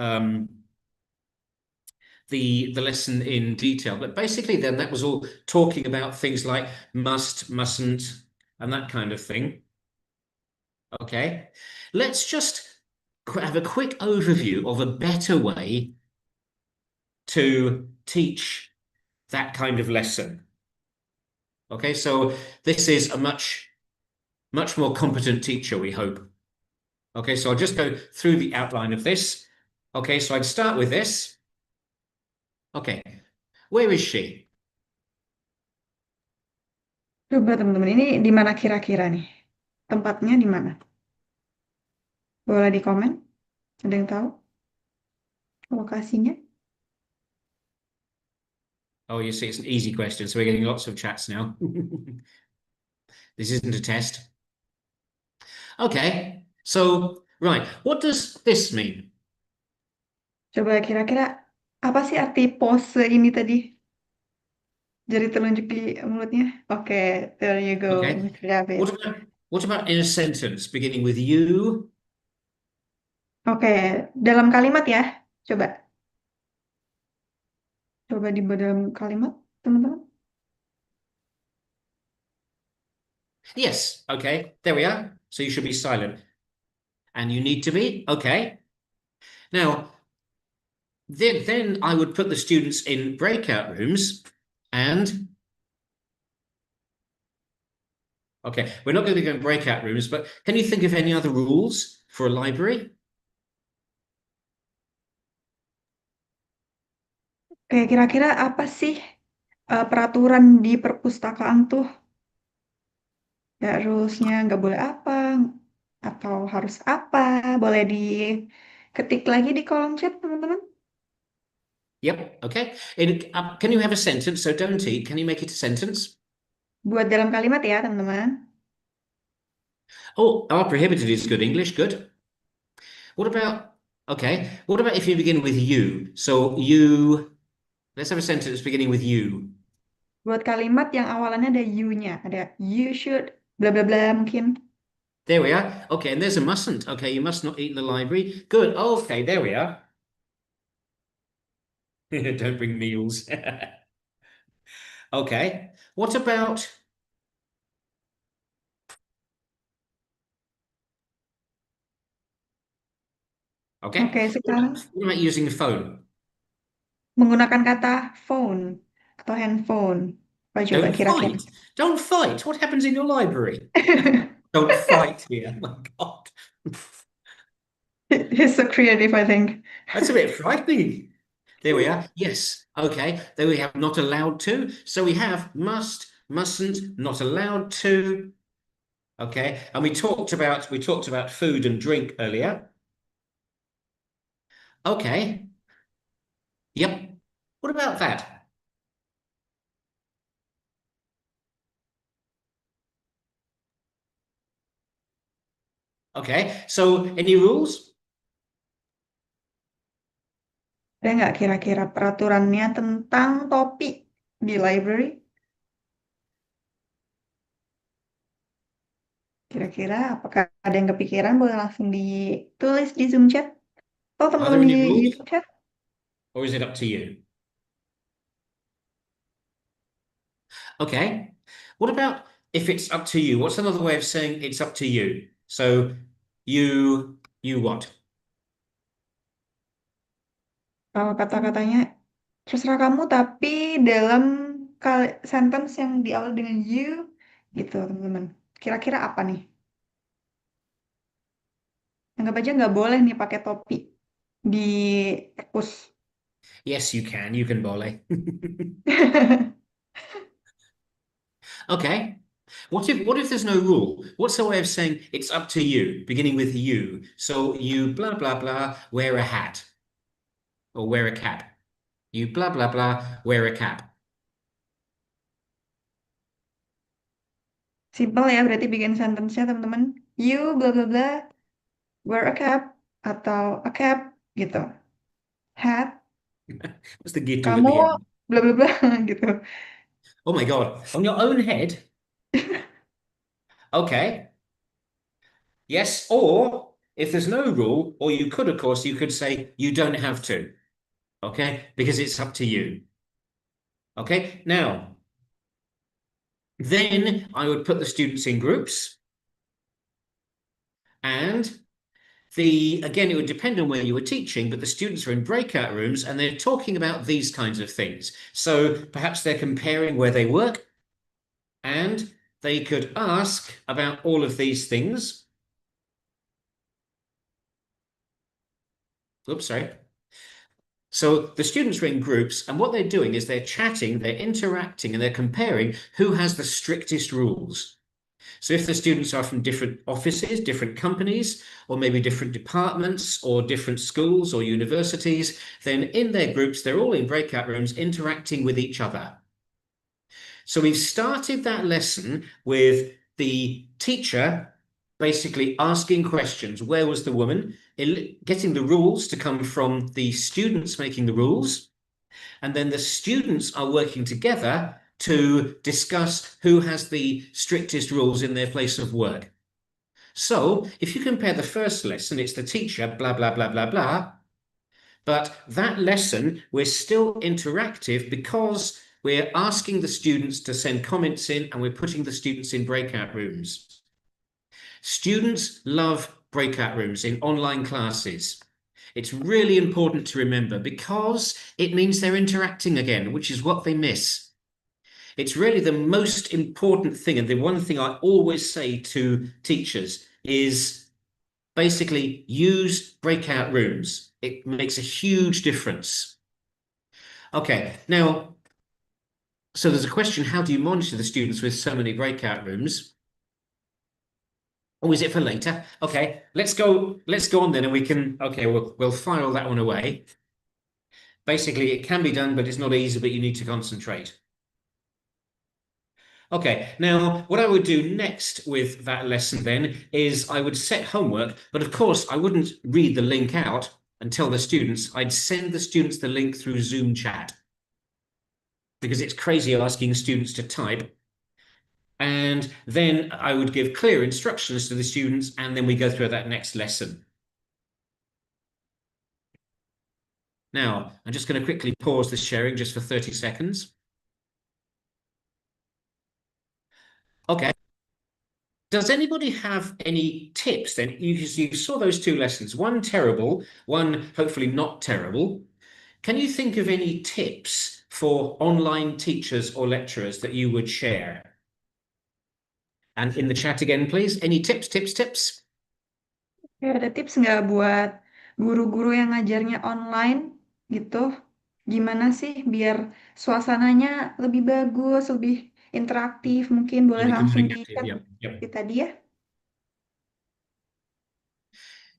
lesson in detail, but basically then that was all talking about things like must, mustn't, and that kind of thing. Okay, let's just have a quick overview of a better way to teach that kind of lesson. Okay, so this is a much more competent teacher, we hope. Okay, so I'll just go through the outline of this. Okay, so I'd start with this. Okay, where is she? Coba teman-teman, ini di mana kira-kira nih? Tempatnya di mana? Boleh di komen? Ada yang tahu lokasinya? Oh, you see, it's an easy question, so we're getting lots of chats now. This isn't a test. Okay, so, right, what does this mean? Coba kira-kira apa sih arti pose ini tadi? Jari telunjuk di mulutnya? Okay, there you go, Okay. Mr. David. What about in a sentence beginning with you? Oke, dalam kalimat ya. Coba. Coba di dalam kalimat, teman-teman. Yes, okay, there we are. So you should be silent. And you need to be, okay. Now, then I would put the students in breakout rooms and... Okay, we're not going to go in breakout rooms, but can you think of any other rules for a library? Oke, kira-kira apa sih peraturan di perpustakaan tuh? Ya, rules-nya nggak boleh apa, atau harus apa? Boleh diketik lagi di kolom chat, teman-teman. Yep, okay. Can you have a sentence? So don't eat. Can you make it a sentence? Buat dalam kalimat ya, teman-teman. Oh, are prohibited is good English, good. What about, okay, what about if you begin with you? So you, let's have a sentence beginning with you. Buat kalimat yang awalannya ada you-nya, ada you should, bla bla bla mungkin. There we are. Okay, and there's a mustn't. Okay, you must not eat in the library. Good. Okay, there we are. Don't bring meals. Okay. What about... Okay. Oke, sekarang What about using the phone? menggunakan kata phone atau handphone. Apa coba Don't kira-kira? fight. Don't fight. What happens in your library? Don't fight here. Oh my God. He's so creative, I think. That's a bit frightening. There we are. Yes. Okay. There we have not allowed to. So we have must, mustn't, not allowed to. Okay. And we talked about food and drink earlier. Okay. Yep. What about that? Okay. So any rules? Ada nggak kira-kira peraturannya tentang topi di library? Kira-kira apakah ada yang kepikiran? Boleh langsung ditulis di Zoom chat atau Are there teman-teman any di rules? YouTube chat. Or is it up to you? Okay. What about if it's up to you? What's another way of saying it's up to you? So you what? Kalau kata-katanya terserah kamu, tapi dalam sentence yang diawali dengan you, gitu teman-teman. Kira-kira apa nih? Anggap aja nggak boleh nih pakai topi di perpus. Yes, you can. You can boleh. Okay. What if there's no rule? What's the way of saying it's up to you, beginning with you? So you blah blah blah wear a hat or wear a cap. You blah blah blah wear a cap. Simple ya, berarti bikin sentence-nya teman-teman. You bla bla bla wear a cap atau a cap gitu. Hat. What's the gitu Kamu at the end? bla bla bla gitu. Oh my God. On your own head? Okay. Yes, or if there's no rule, or you could, of course, you could say you don't have to. Okay? Because it's up to you. Okay? Now, then I would put the students in groups. And again, it would depend on where you were teaching, but the students are in breakout rooms and they're talking about these kinds of things. So perhaps they're comparing where they work and they could ask about all of these things. Oops, sorry. So the students are in groups and what they're doing is they're chatting, they're interacting, and they're comparing who has the strictest rules. So if the students are from different offices, different companies, or maybe different departments or different schools or universities, then in their groups, they're all in breakout rooms interacting with each other. So we've started that lesson with the teacher basically asking questions. Where was the woman? Getting the rules to come from the students making the rules. And then the students are working together to discuss who has the strictest rules in their place of work. So if you compare the first lesson, it's the teacher, blah, blah, blah, blah, blah. But that lesson, we're still interactive because we're asking the students to send comments in and we're putting the students in breakout rooms. Students love breakout rooms in online classes. It's really important to remember because it means they're interacting again, which is what they miss. It's really the most important thing, and the one thing I always say to teachers is basically use breakout rooms. It makes a huge difference. Okay, now, so there's a question, how do you monitor the students with so many breakout rooms? Or is it for later? Okay, let's go on then, and we can, okay, we'll file that one away. Basically, it can be done, but it's not easy, but you need to concentrate. Okay, now what I would do next with that lesson then is I would set homework, but of course I wouldn't read the link out and tell the students. I'd send the students the link through Zoom chat because it's crazy asking students to type. And then I would give clear instructions to the students, and then we go through that next lesson. Now, I'm just going to quickly pause the sharing just for 30 seconds. Okay. Does anybody have any tips then? You saw those two lessons, one terrible, one hopefully not terrible. Can you think of any tips for online teachers or lecturers that you would share? And in the chat again, please. Any tips? Ada tips nggak buat guru-guru yang ngajarnya online gitu? Gimana sih biar suasananya lebih bagus, lebih interaktif? Mungkin boleh langsung di-chat di tadi ya.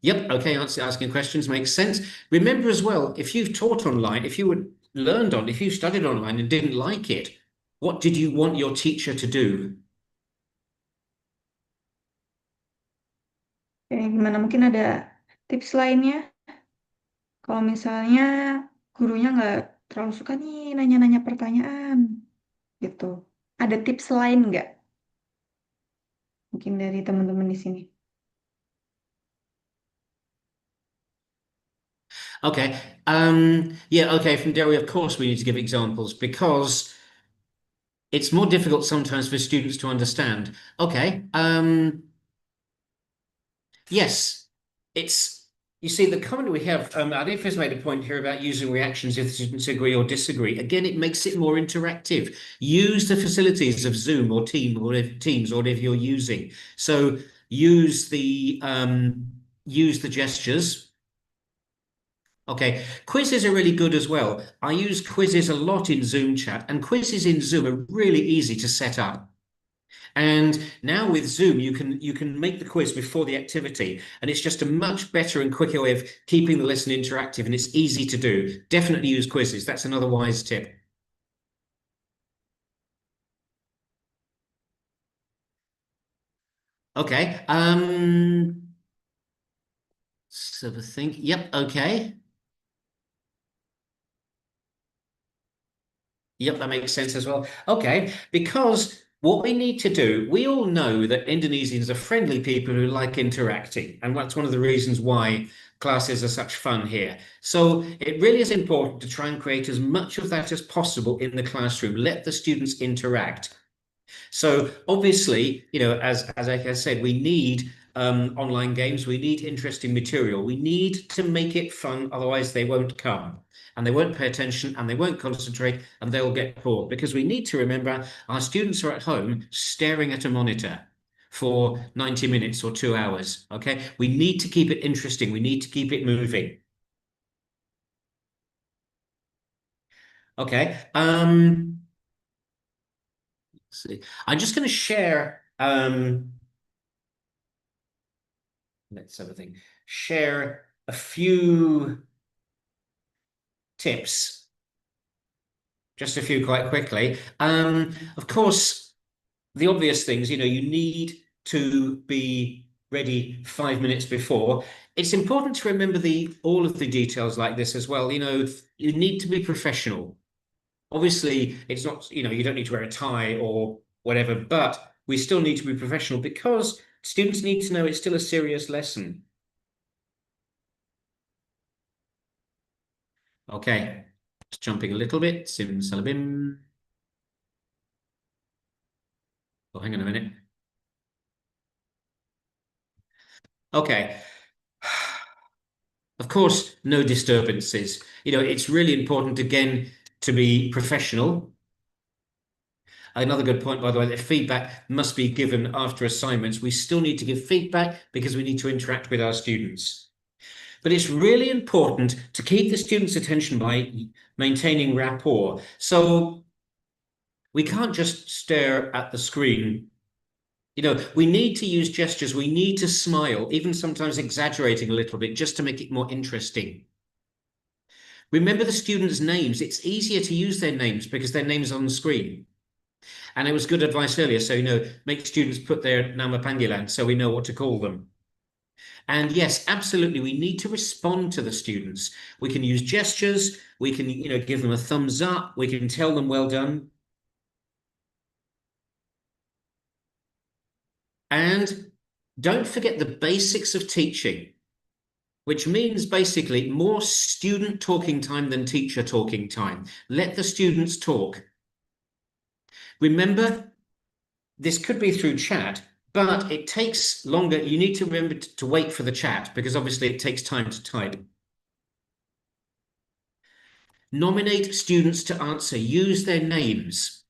Yep, okay, asking questions makes sense. Remember as well, if you've taught online, if you studied online and didn't like it, what did you want your teacher to do? Gimana mungkin ada tips lainnya? Kalau misalnya gurunya nggak terlalu suka nih nanya-nanya pertanyaan, gitu. Ada tips lain nggak? Mungkin dari teman-teman di sini. Okay, yeah, okay, from Derry, of course we need to give examples because it's more difficult sometimes for students to understand. Okay, yes, you see, the comment we have, Arif has made a point here about using reactions if the students agree or disagree. Again, it makes it more interactive. Use the facilities of Zoom or Teams or whatever you're using. So use the gestures. Okay, quizzes are really good as well. I use quizzes a lot in Zoom chat, and quizzes in Zoom are really easy to set up. And now with Zoom, you can make the quiz before the activity, and it's just a much better and quicker way of keeping the lesson interactive, and it's easy to do. Definitely use quizzes. That's another wise tip. Okay. So the thing. Yep. Okay. Yep, that makes sense as well. Okay, because what we need to do, we all know that Indonesians are friendly people who like interacting, and that's one of the reasons why classes are such fun here. So it really is important to try and create as much of that as possible in the classroom. Let the students interact. So obviously, as I said, we need online games, we need interesting material, we need to make it fun, otherwise they won't come. And they won't pay attention, and they won't concentrate, and they'll get bored. Because we need to remember our students are at home staring at a monitor for 90 minutes or 2 hours, okay? We need to keep it interesting. We need to keep it moving. Okay, let's see. I'm just going to share, let's have a think. Share a few tips. Just a few quite quickly. Of course, the obvious things, you need to be ready 5 minutes before. It's important to remember all of the details like this as well. You need to be professional. Obviously, it's not, you don't need to wear a tie or whatever, but we still need to be professional because students need to know it's still a serious lesson. Okay. Just jumping a little bit. Sim salabim. Oh, hang on a minute. Okay. Of course, no disturbances. It's really important, again, to be professional. Another good point, by the way, that feedback must be given after assignments. We still need to give feedback because we need to interact with our students. But it's really important to keep the students' attention by maintaining rapport. So we can't just stare at the screen. We need to use gestures. We need to smile, even sometimes exaggerating a little bit, just to make it more interesting. Remember the students' names. It's easier to use their names because their names are on the screen. And it was good advice earlier. So, make students put their nama panggilan so we know what to call them. And yes, absolutely, we need to respond to the students. We can use gestures. We can, give them a thumbs up. We can tell them well done. And don't forget the basics of teaching, which means basically more student talking time than teacher talking time. Let the students talk. Remember, this could be through chat, but it takes longer. You need to remember to wait for the chat because obviously it takes time to type. Nominate students to answer. Use their names.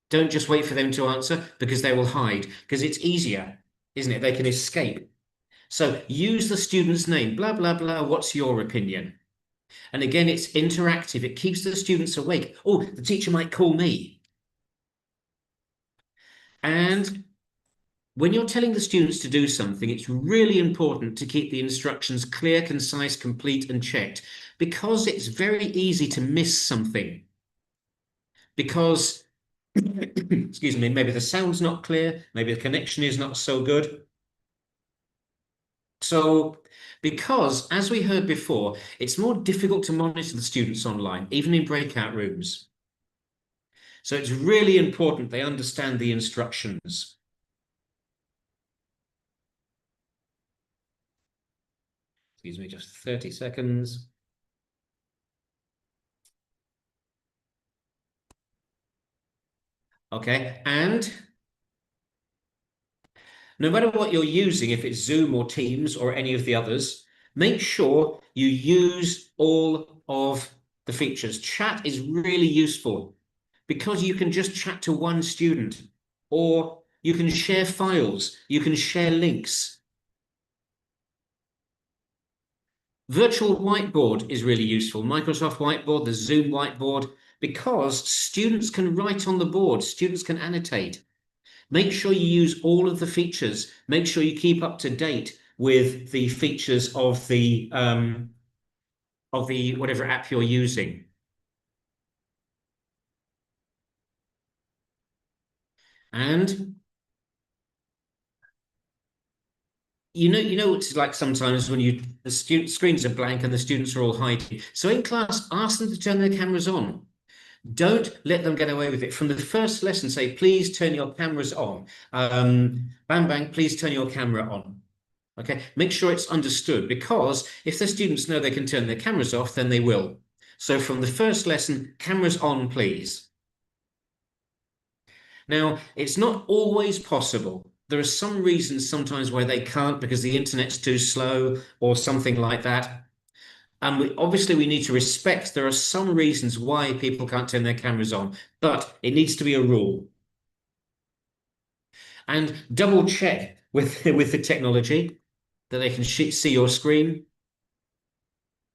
Don't just wait for them to answer because they will hide, because it's easier, isn't it? They can escape. So use the student's name, blah, blah, blah. What's your opinion? And again, it's interactive. It keeps the students awake. Oh, the teacher might call me. And when you're telling the students to do something, it's really important to keep the instructions clear, concise, complete, and checked, because it's very easy to miss something. Because, excuse me, maybe the sound's not clear, maybe the connection is not so good. So, because, as we heard before, it's more difficult to monitor the students online, even in breakout rooms. So it's really important they understand the instructions. Excuse me, just 30 seconds. Okay, and no matter what you're using, if it's Zoom or Teams or any of the others, make sure you use all of the features. Chat is really useful because you can just chat to one student, or you can share files, you can share links. Virtual whiteboard is really useful. Microsoft Whiteboard, the Zoom whiteboard, because students can write on the board, students can annotate. Make sure you use all of the features. Make sure you keep up to date with the features of the whatever app you're using. And it's like sometimes when the screens are blank and the students are all hiding. So in class, ask them to turn their cameras on. Don't let them get away with it. From the first lesson, say, please turn your cameras on. Bang, bang, please turn your camera on. Okay, make sure it's understood, because if the students know they can turn their cameras off, then they will. So from the first lesson, cameras on, please. Now, it's not always possible. There are some reasons sometimes why they can't, because the internet's too slow or something like that. And obviously we need to respect there are some reasons why people can't turn their cameras on, but it needs to be a rule. And double check with the technology that they can see your screen.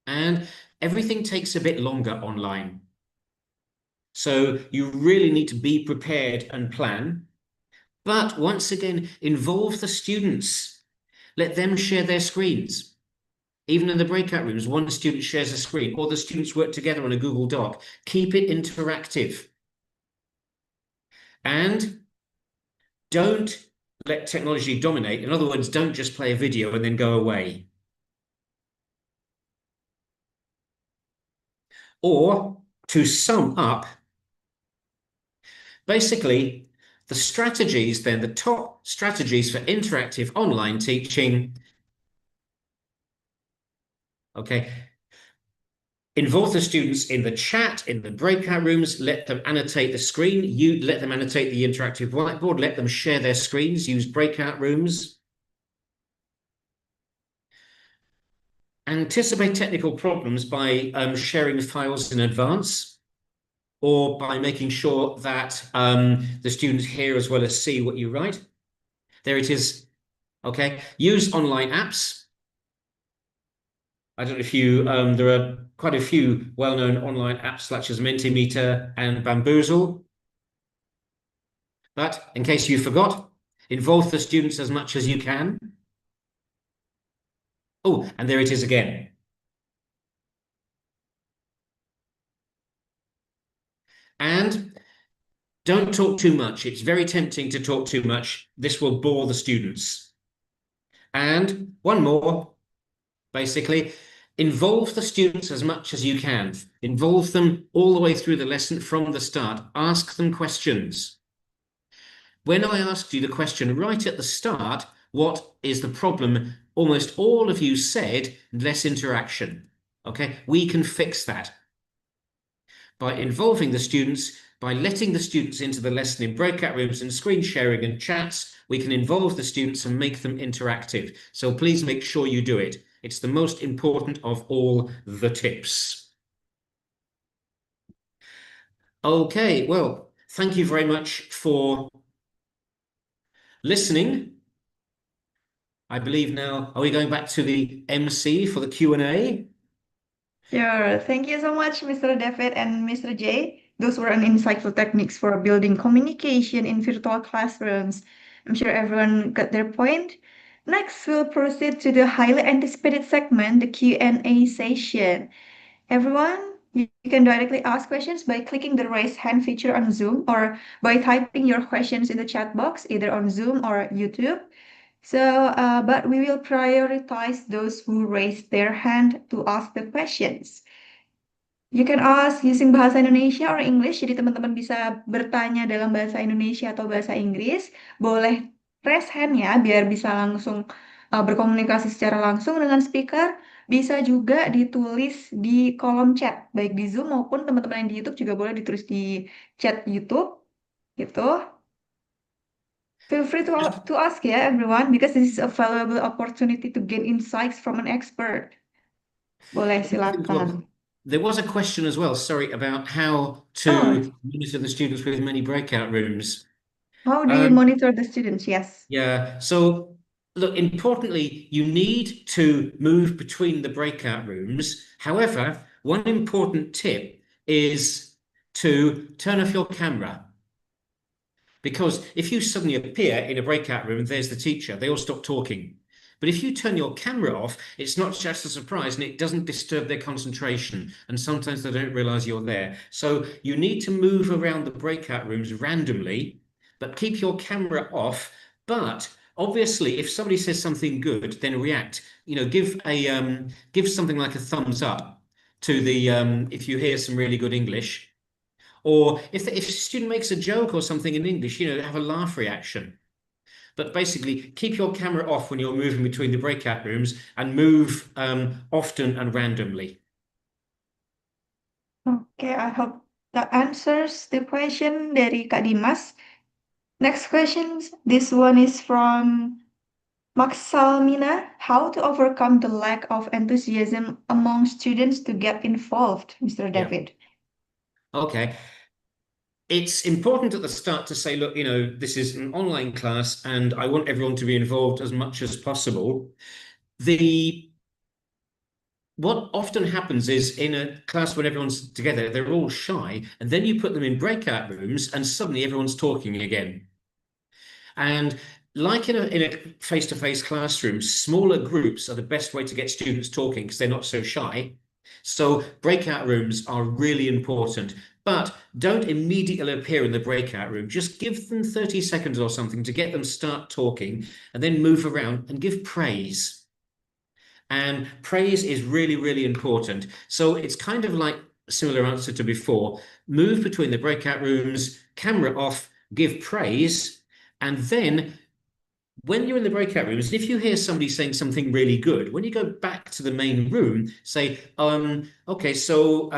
And everything takes a bit longer online. So you really need to be prepared and plan. But once again, involve the students. Let them share their screens. Even in the breakout rooms, one student shares a screen, or the students work together on a Google Doc. Keep it interactive. And don't let technology dominate. In other words, don't just play a video and then go away. Or, to sum up, basically, the strategies then, the top strategies for interactive online teaching. Okay. Involve the students in the chat, in the breakout rooms, let them annotate the screen, you let them annotate the interactive whiteboard, let them share their screens, use breakout rooms. Anticipate technical problems by sharing files in advance, or by making sure that the students hear as well as see what you write. There it is. Okay. Use online apps. I don't know if you, there are quite a few well-known online apps such as Mentimeter and Bamboozle. But in case you forgot, involve the students as much as you can. Oh, and there it is again. And Don't talk too much. It's very tempting to talk too much. This will bore the students. And one more, basically, involve the students as much as you can. Involve them all the way through the lesson from the start. Ask them questions. When I asked you the question right at the start, what is the problem? Almost all of you said less interaction. Okay, we can fix that by involving the students, by letting the students into the lesson in breakout rooms and screen sharing and chats. We can involve the students and make them interactive. So please make sure you do it. It's the most important of all the tips. Okay, well, thank you very much for listening. I believe now, are we going back to the MC for the Q&A? Sure. Thank you so much, Mr. David and Mr. J. Those were an insightful techniques for building communication in virtual classrooms. I'm sure everyone got their point. Next, we'll proceed to the highly anticipated segment, the Q&A session. Everyone, you can directly ask questions by clicking the raise hand feature on Zoom or by typing your questions in the chat box, either on Zoom or YouTube. But we will prioritize those who raise their hand to ask the questions. You can ask using bahasa Indonesia or English, jadi teman-teman bisa bertanya dalam bahasa Indonesia atau bahasa Inggris. Boleh raise hand ya, biar bisa langsung berkomunikasi secara langsung dengan speaker. Bisa juga ditulis di kolom chat, baik di Zoom maupun teman-teman yang di YouTube juga boleh ditulis di chat YouTube, gitu. Feel free to ask, yeah, everyone, because this is a valuable opportunity to gain insights from an expert. Boleh, silakan. There was a question as well, sorry, about how to monitor the students with many breakout rooms. How do you monitor the students? Yes. Yeah, so look, importantly, you need to move between the breakout rooms. However, one important tip is to turn off your camera. Because if you suddenly appear in a breakout room, there's the teacher, they all stop talking. But if you turn your camera off, it's not just a surprise and it doesn't disturb their concentration. And sometimes they don't realize you're there. So you need to move around the breakout rooms randomly, but keep your camera off. But obviously, if somebody says something good, then react. You know, give something like a thumbs up to the, if you hear some really good English. Or if a student makes a joke or something in English, you know, have a laugh reaction. But basically, keep your camera off when you're moving between the breakout rooms and move often and randomly. Okay, I hope that answers the question dari Kak Dimas. Next question, this one is from Maksalmina. How to overcome the lack of enthusiasm among students to get involved, Mr. David? Okay. It's important at the start to say, look, you know, this is an online class and I want everyone to be involved as much as possible. What often happens is in a class when everyone's together, they're all shy, and then you put them in breakout rooms and suddenly everyone's talking again. And like in a face-to-face classroom, smaller groups are the best way to get students talking because they're not so shy. So breakout rooms are really important, but don't immediately appear in the breakout room. Just give them 30 seconds or something to get them start talking and then move around and give praise. And praise is really, really important. So it's kind of like a similar answer to before. Move between the breakout rooms, camera off, give praise, and then when you're in the breakout rooms, if you hear somebody saying something really good, when you go back to the main room, say, okay, so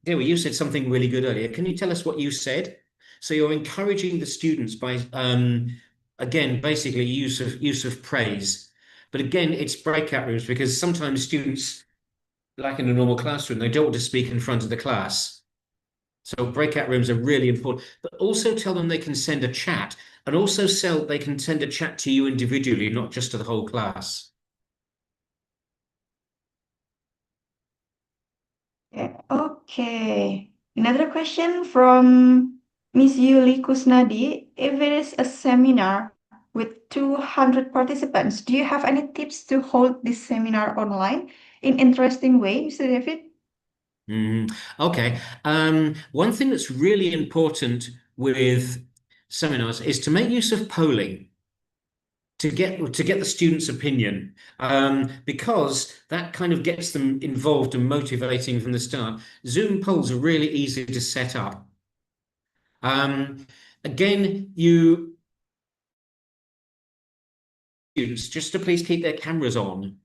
Dewi, you said something really good earlier. Can you tell us what you said? So you're encouraging the students by, again, basically use of praise. But again, it's breakout rooms because sometimes students, like in a normal classroom, they don't want to speak in front of the class. So breakout rooms are really important, but also tell them they can send a chat, and also they can send a chat to you individually, not just to the whole class. Okay. Another question from Miss Yuli Kusnadi. If it is a seminar with 200 participants, do you have any tips to hold this seminar online in interesting way, Mr. David? Okay. One thing that's really important with seminars is to make use of polling to get the students' opinion, because that kind of gets them involved and motivating from the start. Zoom polls are really easy to set up. Again, students just to please keep their cameras on,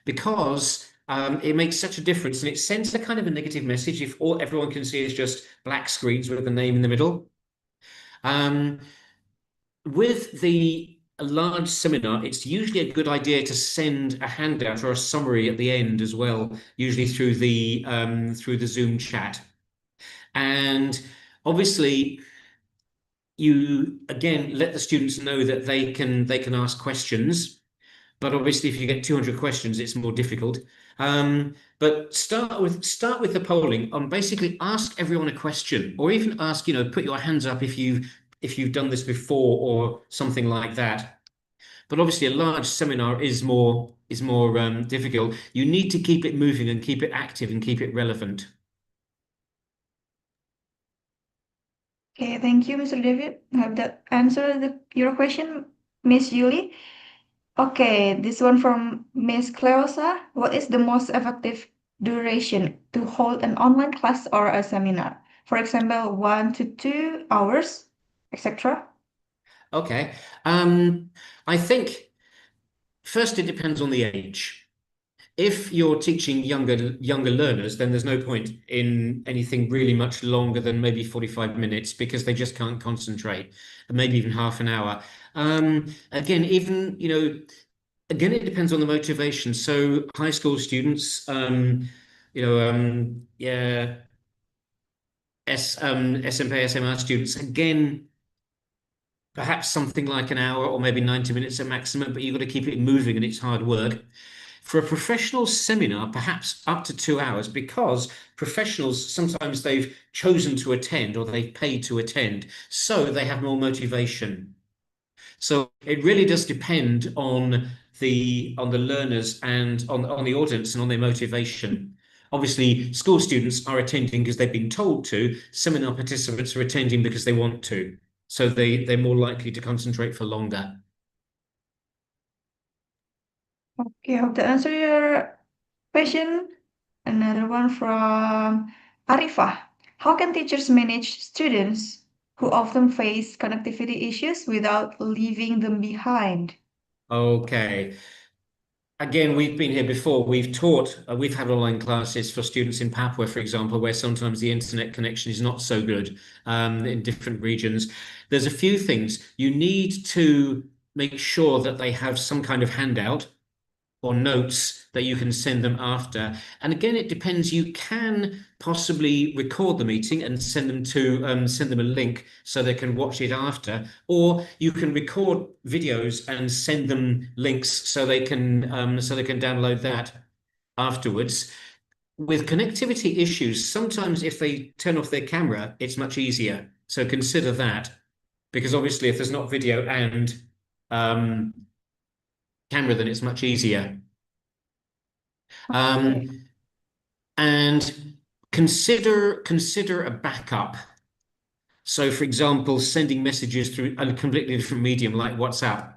because it makes such a difference, and it sends a kind of a negative message if everyone can see is just black screens with the name in the middle. With a large seminar, it's usually a good idea to send a handout or a summary at the end as well, usually through the Zoom chat. And obviously, you again let the students know that they can ask questions, but obviously if you get 200 questions, it's more difficult. But start with the polling on basically ask everyone a question, or even ask, put your hands up if you've done this before or something like that. But obviously a large seminar is more difficult. You need to keep it moving and keep it active and keep it relevant. Okay, thank you, Mr. David. Have that answered your question, Miss Julie? Okay, this one from Miss Cleosa. What is the most effective duration to hold an online class or a seminar? For example, 1 to 2 hours, etc. Okay. I think first it depends on the age. If you're teaching younger learners, then there's no point in anything really much longer than maybe 45 minutes, because they just can't concentrate, and maybe even half an hour. Again, it depends on the motivation. So high school students, SMP, SMR students, again, perhaps something like an hour or maybe 90 minutes at maximum, but you've got to keep it moving and it's hard work. For a professional seminar, perhaps up to 2 hours, because professionals, sometimes they've chosen to attend or they've paid to attend, so they have more motivation. So it really does depend on the learners and on the audience and on their motivation. Obviously, school students are attending because they've been told to. Seminar participants are attending because they want to. So they're more likely to concentrate for longer. Okay, I hope that answer your question. Another one from Arifah. How can teachers manage students who often face connectivity issues without leaving them behind? Okay. Again, we've been here before. We've had online classes for students in Papua, for example, where sometimes the internet connection is not so good in different regions. There's a few things. You need to make sure that they have some kind of handout or notes that you can send them after. And again, it depends. You can possibly record the meeting and send them a link so they can watch it after, or you can record videos and send them links so they can download that afterwards. With connectivity issues, sometimes if they turn off their camera, it's much easier. So consider that, because obviously if there's not video and camera, then it's much easier. And consider a backup. So, for example, sending messages through a completely different medium like WhatsApp,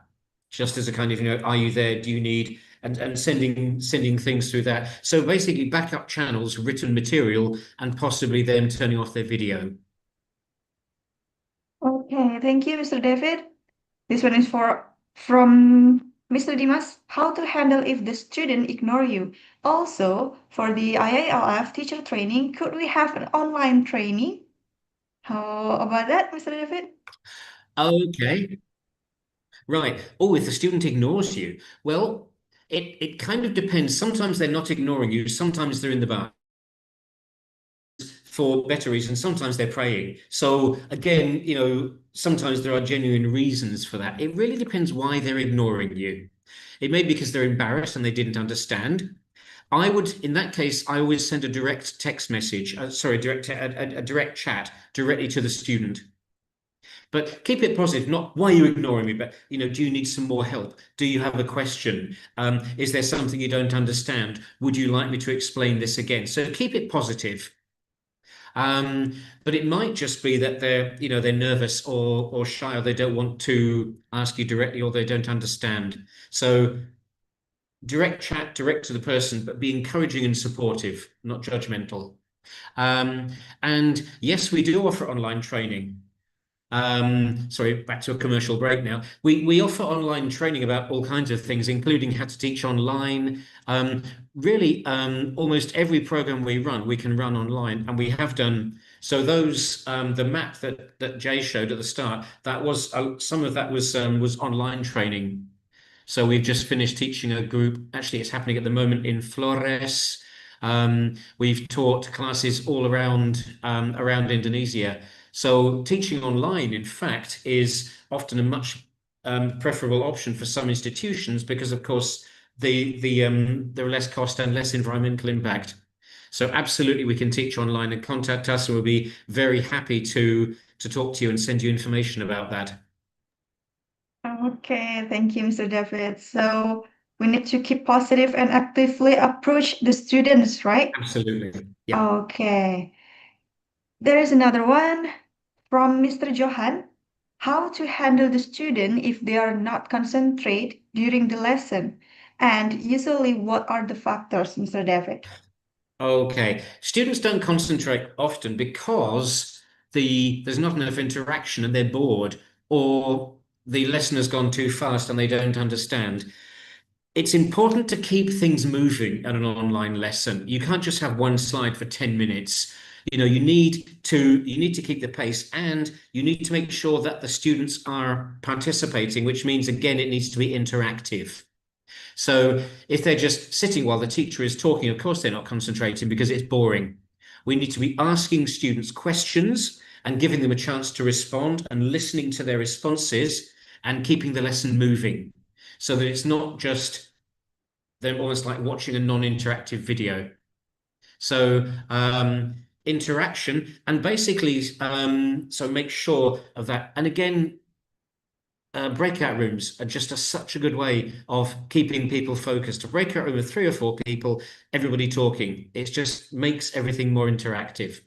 just as a kind of, are you there? Do you need? And sending things through that. So basically, backup channels, written material, and possibly them turning off their video. Okay, thank you, Mr. David. This one is from Mr. Dimas. How to handle if the student ignore you? Also, for the IALF teacher training, could we have an online training? How about that, Mr. David? Okay. Right. Oh, if the student ignores you, well, it kind of depends. Sometimes they're not ignoring you. Sometimes they're in the bath for better reasons. Sometimes they're praying. So again, sometimes there are genuine reasons for that. It really depends why they're ignoring you. It may be because they're embarrassed and they didn't understand. In that case, I always send a direct text message, a direct chat directly to the student. But keep it positive, not why are you ignoring me, but, do you need some more help? Do you have a question? Is there something you don't understand? Would you like me to explain this again? So keep it positive. But it might just be that they're nervous or shy, or they don't want to ask you directly, or they don't understand. So direct chat, direct to the person, but be encouraging and supportive, not judgmental. And yes, we do offer online training. Sorry, back to a commercial break now. We offer online training about all kinds of things, including how to teach online. Really, almost every program we run, we can run online, and we have done. So those, the map that Jay showed at the start, that was some of that was online training. So we've just finished teaching a group. Actually, it's happening at the moment in Flores. We've taught classes all around Indonesia. So teaching online, in fact, is often a much preferable option for some institutions because, of course, there are less cost and less environmental impact. So absolutely, we can teach online, and contact us, and we'll be very happy to talk to you and send you information about that. Okay, thank you, Mr. David. So we need to keep positive and actively approach the students, right? Absolutely. Yeah. Okay. There is another one from Mr. Johan. How to handle the student if they are not concentrate during the lesson? And usually, what are the factors, Mr. David? Okay. Students don't concentrate often because there's not enough interaction and they're bored, or the lesson has gone too fast and they don't understand. It's important to keep things moving at an online lesson. You can't just have one slide for 10 minutes. You need to keep the pace, and you need to make sure that the students are participating, which means, again, it needs to be interactive. So if they're just sitting while the teacher is talking, of course they're not concentrating because it's boring. We need to be asking students questions and giving them a chance to respond, and listening to their responses and keeping the lesson moving, so that it's not just they're almost like watching a non-interactive video. So interaction, and basically so make sure of that. And again, breakout rooms are just such a good way of keeping people focused. A breakout room of 3 or 4 people, everybody talking, it just makes everything more interactive.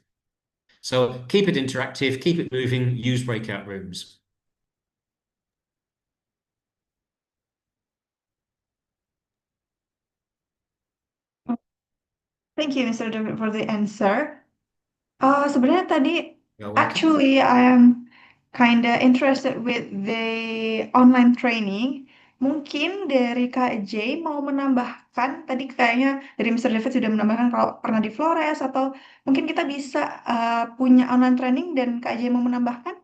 So keep it interactive, keep it moving, use breakout rooms. Thank you, Mr. David, for the answer. Sebenarnya tadi, You're welcome. actually, I am kinda interested with the online training. Mungkin dari Kak J mau menambahkan, tadi kayaknya dari Mr. David sudah menambahkan kalau pernah di Flores, atau mungkin kita bisa punya online training dan Kak J mau menambahkan.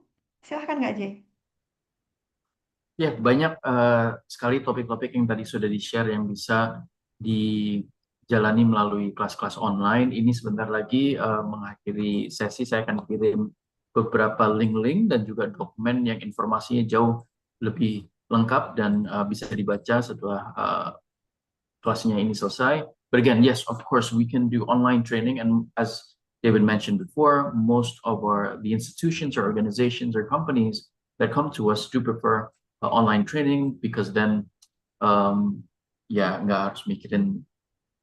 Silahkan Kak J. Ya, banyak sekali topik-topik yang tadi sudah di-share yang bisa dijalani melalui kelas-kelas online. Ini sebentar lagi mengakhiri sesi, saya akan kirim beberapa link-link dan juga dokumen yang informasinya jauh lebih lengkap dan bisa dibaca setelah kelasnya ini selesai. But again, yes, of course, we can do online training, and as David mentioned before, most of the institutions or organizations or companies that come to us do prefer online training, because then nggak harus mikirin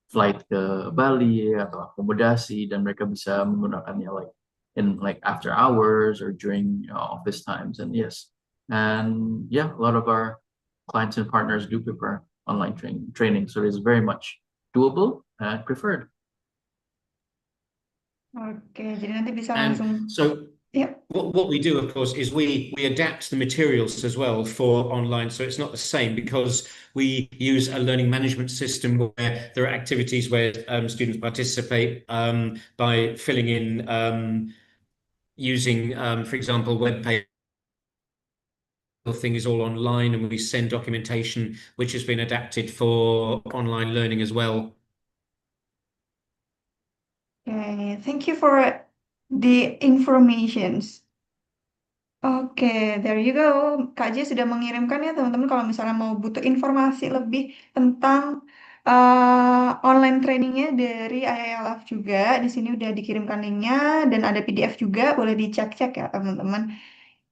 flight ke Bali atau akomodasi, dan mereka bisa menggunakannya like after hours or during office times. And yes, and yeah, a lot of our clients and partners do prefer online training, so it's very much doable and preferred. Oke, jadi nanti bisa And langsung. so what we do, of course, is we adapt the materials as well for online, so it's not the same, because we use a learning management system where there are activities where students participate by filling in using, for example, web page. The thing is all online, and we send documentation which has been adapted for online learning as well. Okay, thank you for the informations. Oke, there you go. Kak J sudah mengirimkan ya teman-teman, kalau misalnya mau butuh informasi lebih tentang online trainingnya dari IALF juga. Di sini udah dikirimkan linknya dan ada PDF juga, boleh dicek-cek ya teman-teman.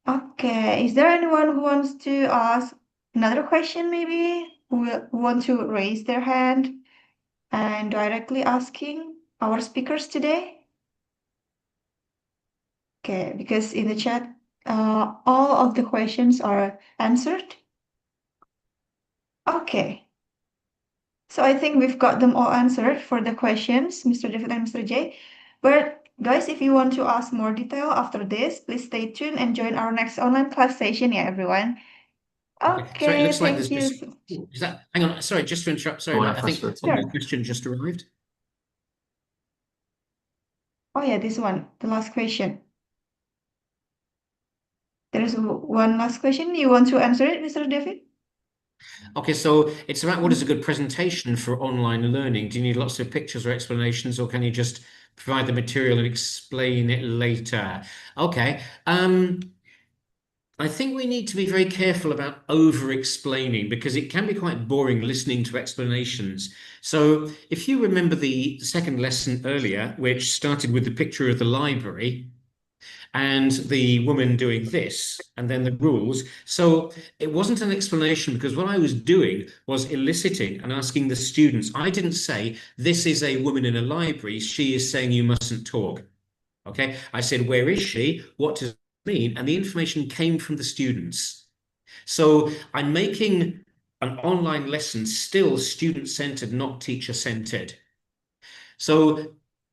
Okay, is there anyone who wants to ask another question maybe? Who want to raise their hand and directly asking our speakers today? Okay, because in the chat, all of the questions are answered. Okay. So I think we've got them all answered for the questions, Mr. David and Mr. J. But guys, if you want to ask more detail after this, please stay tuned and join our next online class session, yeah, everyone. Okay, Sorry, it looks like thank there's you. just, is that, hang on, sorry, just to interrupt, sorry, Matt, I think one more question just arrived. Oh yeah, this one, the last question. There's one last question. You want to answer it, Mr. David? Okay, so it's about what is a good presentation for online learning. Do you need lots of pictures or explanations, or can you just provide the material and explain it later? Okay. I think we need to be very careful about over-explaining because it can be quite boring listening to explanations. So if you remember the second lesson earlier, which started with the picture of the library and the woman doing this, and then the rules. So it wasn't an explanation because what I was doing was eliciting and asking the students. I didn't say, this is a woman in a library. She is saying you mustn't talk. Okay. I said, where is she? What does mean? And the information came from the students. So I'm making an online lesson still student-centered, not teacher-centered. So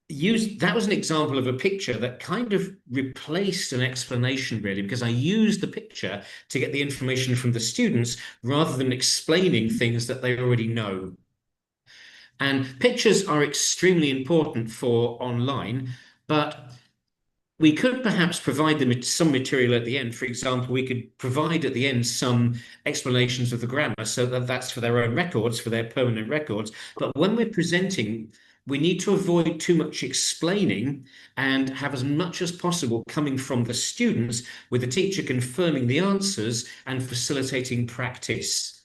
that was an example of a picture that kind of replaced an explanation, really, because I used the picture to get the information from the students rather than explaining things that they already know. And pictures are extremely important for online, but we could perhaps provide them some material at the end. For example, we could provide at the end some explanations of the grammar so that that's for their own records, for their permanent records. But when we're presenting, we need to avoid too much explaining and have as much as possible coming from the students, with the teacher confirming the answers and facilitating practice.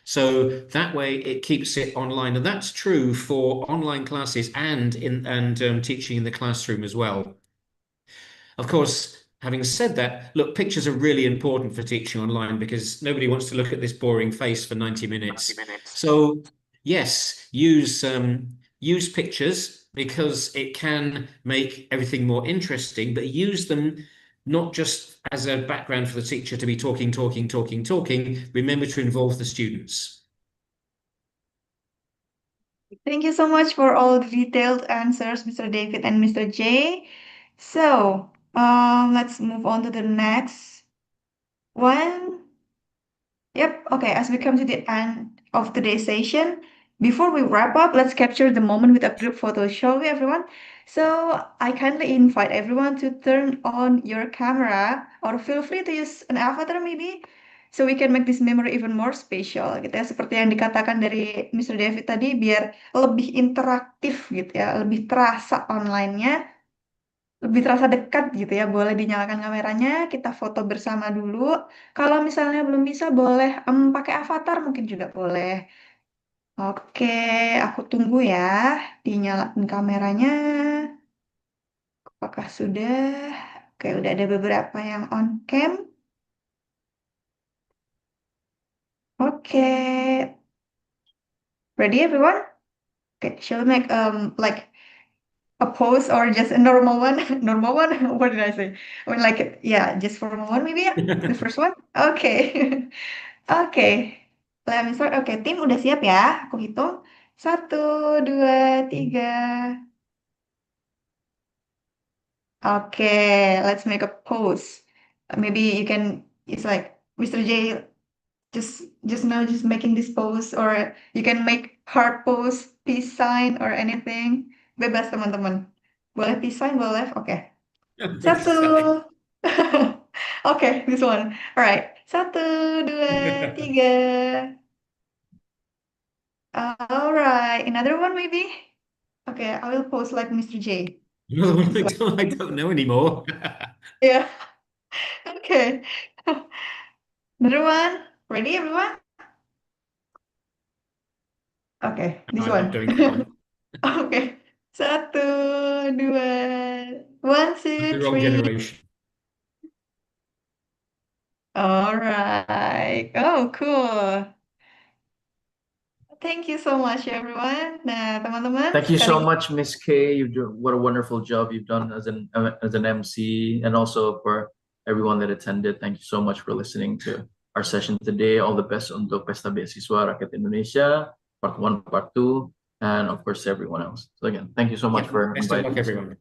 So that way it keeps it online. And that's true for online classes and teaching in the classroom as well. Of course, having said that, look, pictures are really important for teaching online because nobody wants to look at this boring face for 90 minutes. So yes, use pictures because it can make everything more interesting, but use them not just as a background for the teacher to be talking. Remember to involve the students. Thank you so much for all the detailed answers, Mr. David and Mr. J. So, let's move on to the next one. Yep, okay, as we come to the end of today's session, before we wrap up, let's capture the moment with a group photo, shall we, everyone? So, I kindly invite everyone to turn on your camera or feel free to use an avatar maybe, so we can make this memory even more special gitu ya. Seperti yang dikatakan dari Mr. David tadi, biar lebih interaktif gitu ya, lebih terasa online-nya, lebih terasa dekat gitu ya. Boleh dinyalakan kameranya, kita foto bersama dulu. Kalau misalnya belum bisa, boleh pakai avatar mungkin juga boleh. Oke, aku tunggu ya dinyalakan kameranya. Apakah sudah? Oke, udah ada beberapa yang on cam. Oke. Ready everyone? Okay, shall we make like a pose or just a normal one? Normal one? What did I say? I mean like, yeah, just formal one maybe ya? The first one? Okay. Oke. Let me start. Oke, tim udah siap ya? Aku hitung. 1, 2, 3. Okay, let's make a pose. Maybe you can, it's like Mr. J just now just making this pose, or you can make heart pose, peace sign or anything. Bebas teman-teman. Boleh peace sign, boleh. Oke. 1. Okay, this one. All right. 1, 2, 3. All right. Another one maybe? Okay, I will pose like Mr. J. No, I don't know anymore. Yeah. Okay. Another one. Ready, everyone? Okay, this I'm one. not doing that one. Okay. 1, 2, 1, 2, The wrong 3. generation. All right. Oh, cool. Thank you so much everyone. Nah, teman-teman. Thank you so much, Miss K. What a wonderful job you've done as an MC, and also for everyone that attended. Thank you so much for listening to our session today. All the best untuk Pesta Beasiswa Rakyat Indonesia, Part 1, Part 2, and of course everyone else. So again, thank you so much for best of luck, inviting us. everyone.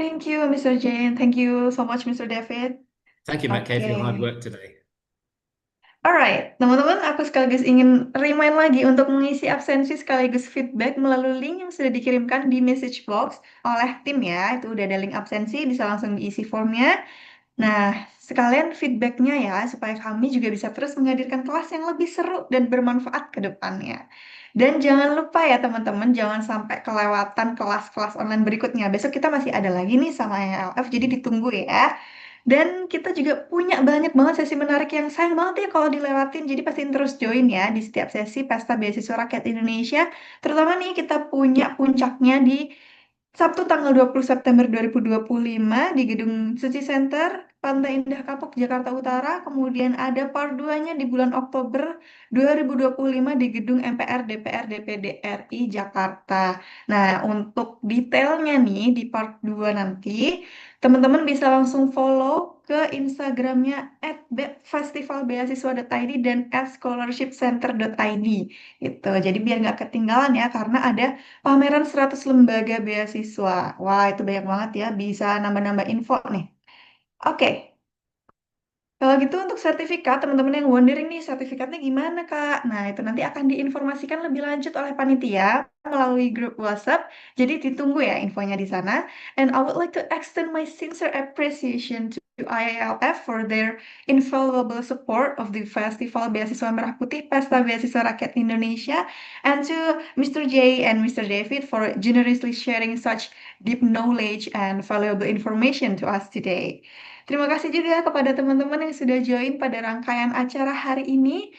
Thank you, Mr. Jane. Thank you so much, Mr. David. Thank you, Matt K, for your hard work today. Alright, teman-teman, aku sekaligus ingin remind lagi untuk mengisi absensi sekaligus feedback melalui link yang sudah dikirimkan di message box oleh tim ya. Itu udah ada link absensi, bisa langsung diisi formnya. Nah, sekalian feedbacknya ya, supaya kami juga bisa terus menghadirkan kelas yang lebih seru dan bermanfaat ke depannya. Dan jangan lupa ya teman-teman, jangan sampai kelewatan kelas-kelas online berikutnya. Besok kita masih ada lagi nih sama IALF, jadi ditunggu ya. Dan kita juga punya banyak banget sesi menarik yang sayang banget ya kalau dilewatin. Jadi pastiin terus join ya di setiap sesi Pesta Beasiswa Rakyat Indonesia. Terutama nih kita punya puncaknya di Sabtu tanggal 20 September 2025 di Gedung Suci Center, Pantai Indah Kapuk, Jakarta Utara. Kemudian ada part 2-nya di bulan Oktober 2025 di Gedung MPR DPR DPD RI Jakarta. Nah, untuk detailnya nih di part 2 nanti, teman-teman bisa langsung follow ke Instagramnya @festivalbeasiswa.id dan @scholarshipcenter.id gitu. Jadi biar nggak ketinggalan ya, karena ada pameran 100 lembaga beasiswa. Wah, itu banyak banget ya, bisa nambah-nambah info nih. Oke. Kalau gitu untuk sertifikat, teman-teman yang wondering nih, sertifikatnya gimana, Kak? Nah, itu nanti akan diinformasikan lebih lanjut oleh panitia melalui grup WhatsApp. Jadi ditunggu ya infonya di sana. And I would like to extend my sincere appreciation to IALF for their invaluable support of the Festival Beasiswa Merah Putih Pesta Beasiswa Rakyat Indonesia, and to Mr. J and Mr. David for generously sharing such deep knowledge and valuable information to us today. Terima kasih juga kepada teman-teman yang sudah join pada rangkaian acara hari ini.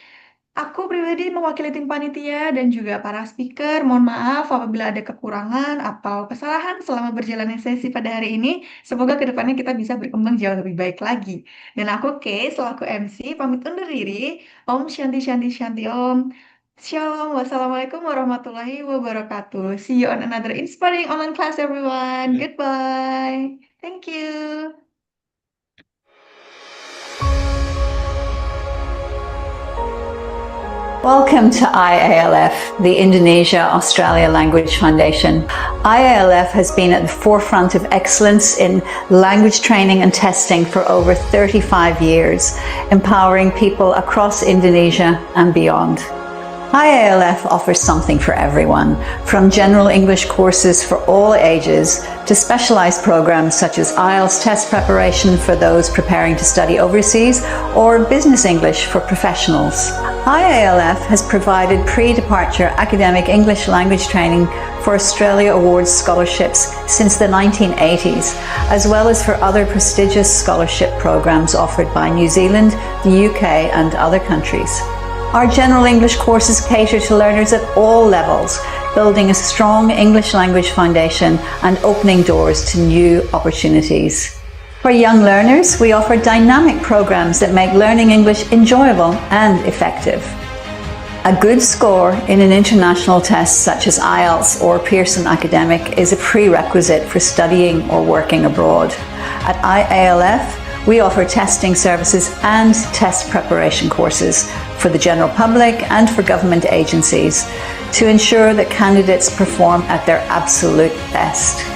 Aku pribadi mewakili tim panitia dan juga para speaker. Mohon maaf apabila ada kekurangan atau kesalahan selama berjalannya sesi pada hari ini. Semoga kedepannya kita bisa berkembang jauh lebih baik lagi. Dan aku Kay selaku MC pamit undur diri. Om Shanti Shanti Shanti Om. Shalom, wassalamualaikum warahmatullahi wabarakatuh. See you on another inspiring online class everyone. Goodbye. Thank you. Welcome to IALF, the Indonesia-Australia Language Foundation. IALF has been at the forefront of excellence in language training and testing for over 35 years, empowering people across Indonesia and beyond. IALF offers something for everyone, from general English courses for all ages to specialized programs such as IELTS test preparation for those preparing to study overseas or business English for professionals. IALF has provided pre-departure academic English language training for Australia Awards scholarships since the 1980s, as well as for other prestigious scholarship programs offered by New Zealand, the UK and other countries. Our general English courses cater to learners at all levels, building a strong English language foundation and opening doors to new opportunities. For young learners, we offer dynamic programs that make learning English enjoyable and effective. A good score in an international test such as IELTS or Pearson Academic is a prerequisite for studying or working abroad. At IALF, we offer testing services and test preparation courses for the general public and for government agencies to ensure that candidates perform at their absolute best.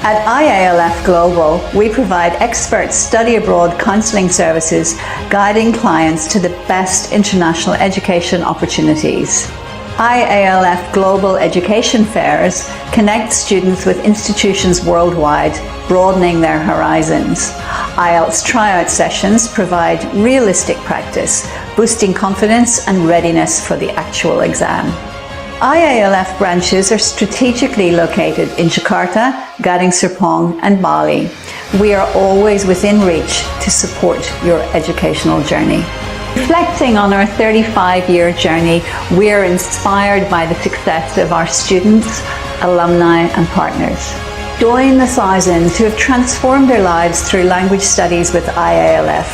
At IALF Global, we provide expert study abroad counselling services, guiding clients to the best international education opportunities. IALF Global Education Fairs connect students with institutions worldwide, broadening their horizons. IELTS tryout sessions provide realistic practice, boosting confidence and readiness for the actual exam. IALF branches are strategically located in Jakarta, Gading Serpong and Bali. We are always within reach to support your educational journey. Reflecting on our 35-year journey, we are inspired by the success of our students, alumni and partners. Join the thousands who have transformed their lives through language studies with IALF.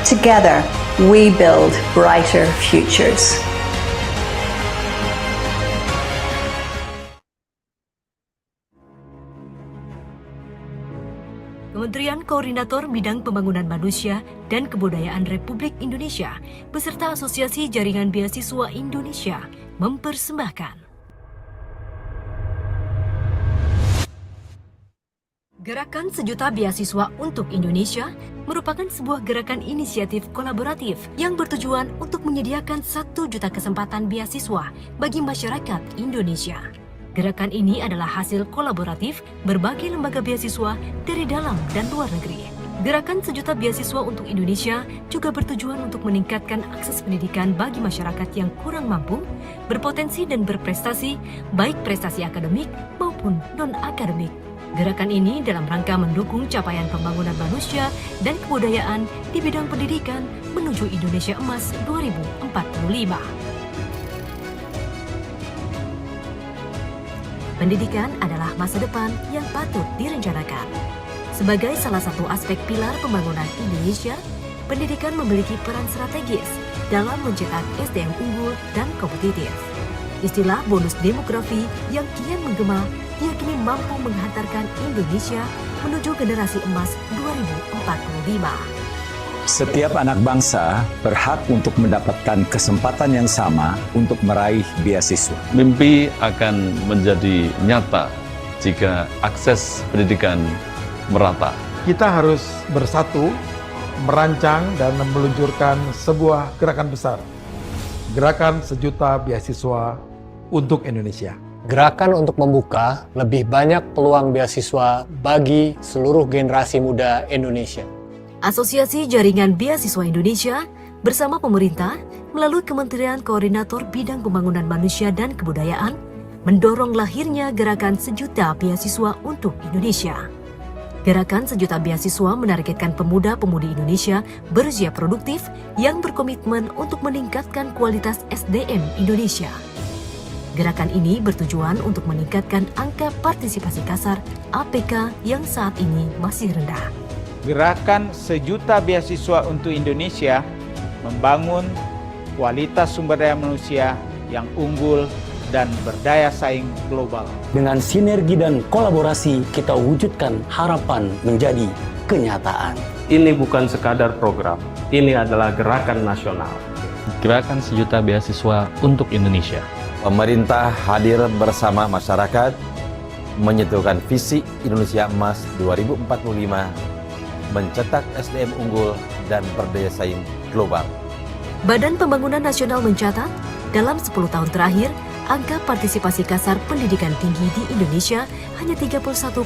Together, we build brighter futures. Kementerian Koordinator Bidang Pembangunan Manusia dan Kebudayaan Republik Indonesia beserta Asosiasi Jaringan Beasiswa Indonesia mempersembahkan Gerakan Sejuta Beasiswa untuk Indonesia merupakan sebuah gerakan inisiatif kolaboratif yang bertujuan untuk menyediakan 1 juta kesempatan beasiswa bagi masyarakat Indonesia. Gerakan ini adalah hasil kolaboratif berbagai lembaga beasiswa dari dalam dan luar negeri. Gerakan Sejuta Beasiswa untuk Indonesia juga bertujuan untuk meningkatkan akses pendidikan bagi masyarakat yang kurang mampu, berpotensi dan berprestasi, baik prestasi akademik maupun non-akademik. Gerakan ini dalam rangka mendukung capaian pembangunan manusia dan kebudayaan di bidang pendidikan menuju Indonesia Emas 2045. Pendidikan adalah masa depan yang patut direncanakan. Sebagai salah satu aspek pilar pembangunan Indonesia, pendidikan memiliki peran strategis dalam mencetak SDM unggul dan kompetitif. Istilah bonus demografi yang kian menggema yakni mampu menghantarkan Indonesia menuju generasi emas 2045. Setiap anak bangsa berhak untuk mendapatkan kesempatan yang sama untuk meraih beasiswa. Mimpi akan menjadi nyata jika akses pendidikan merata. Kita harus bersatu, merancang dan meluncurkan sebuah gerakan besar. Gerakan Sejuta Beasiswa untuk Indonesia. Gerakan untuk membuka lebih banyak peluang beasiswa bagi seluruh generasi muda Indonesia. Asosiasi Jaringan Beasiswa Indonesia bersama pemerintah melalui Kementerian Koordinator Bidang Pembangunan Manusia dan Kebudayaan mendorong lahirnya Gerakan Sejuta Beasiswa untuk Indonesia. Gerakan Sejuta Beasiswa menargetkan pemuda-pemudi Indonesia berusia produktif yang berkomitmen untuk meningkatkan kualitas SDM Indonesia. Gerakan ini bertujuan untuk meningkatkan angka partisipasi kasar APK yang saat ini masih rendah. Gerakan Sejuta Beasiswa untuk Indonesia membangun kualitas sumber daya manusia yang unggul dan berdaya saing global. Dengan sinergi dan kolaborasi, kita wujudkan harapan menjadi kenyataan. Ini bukan sekadar program, ini adalah gerakan nasional. Gerakan Sejuta Beasiswa untuk Indonesia. Pemerintah hadir bersama masyarakat menyentuhkan visi Indonesia Emas 2045, mencetak SDM unggul dan berdaya saing global. Badan Pembangunan Nasional mencatat, dalam 10 tahun terakhir, angka partisipasi kasar pendidikan tinggi di Indonesia hanya 31,45%.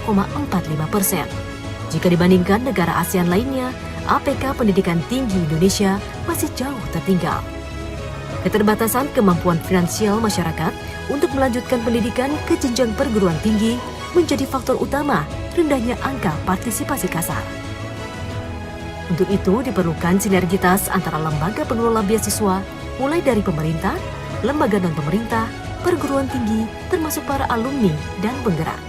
Jika dibandingkan negara ASEAN lainnya, APK pendidikan tinggi Indonesia masih jauh tertinggal. Keterbatasan kemampuan finansial masyarakat untuk melanjutkan pendidikan ke jenjang perguruan tinggi menjadi faktor utama rendahnya angka partisipasi kasar. Untuk itu diperlukan sinergitas antara lembaga pengelola beasiswa, mulai dari pemerintah, lembaga non-pemerintah, perguruan tinggi, termasuk para alumni dan penggerak.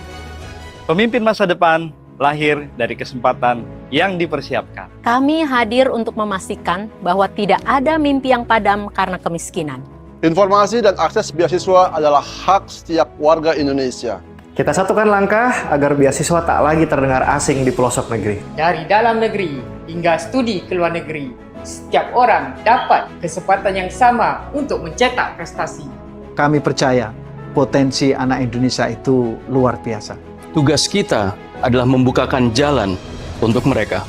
Pemimpin masa depan lahir dari kesempatan yang dipersiapkan. Kami hadir untuk memastikan bahwa tidak ada mimpi yang padam karena kemiskinan. Informasi dan akses beasiswa adalah hak setiap warga Indonesia. Kita satukan langkah agar beasiswa tak lagi terdengar asing di pelosok negeri. Dari dalam negeri hingga studi ke luar negeri, setiap orang dapat kesempatan yang sama untuk mencetak prestasi. Kami percaya potensi anak Indonesia itu luar biasa. Tugas kita adalah membukakan jalan untuk mereka.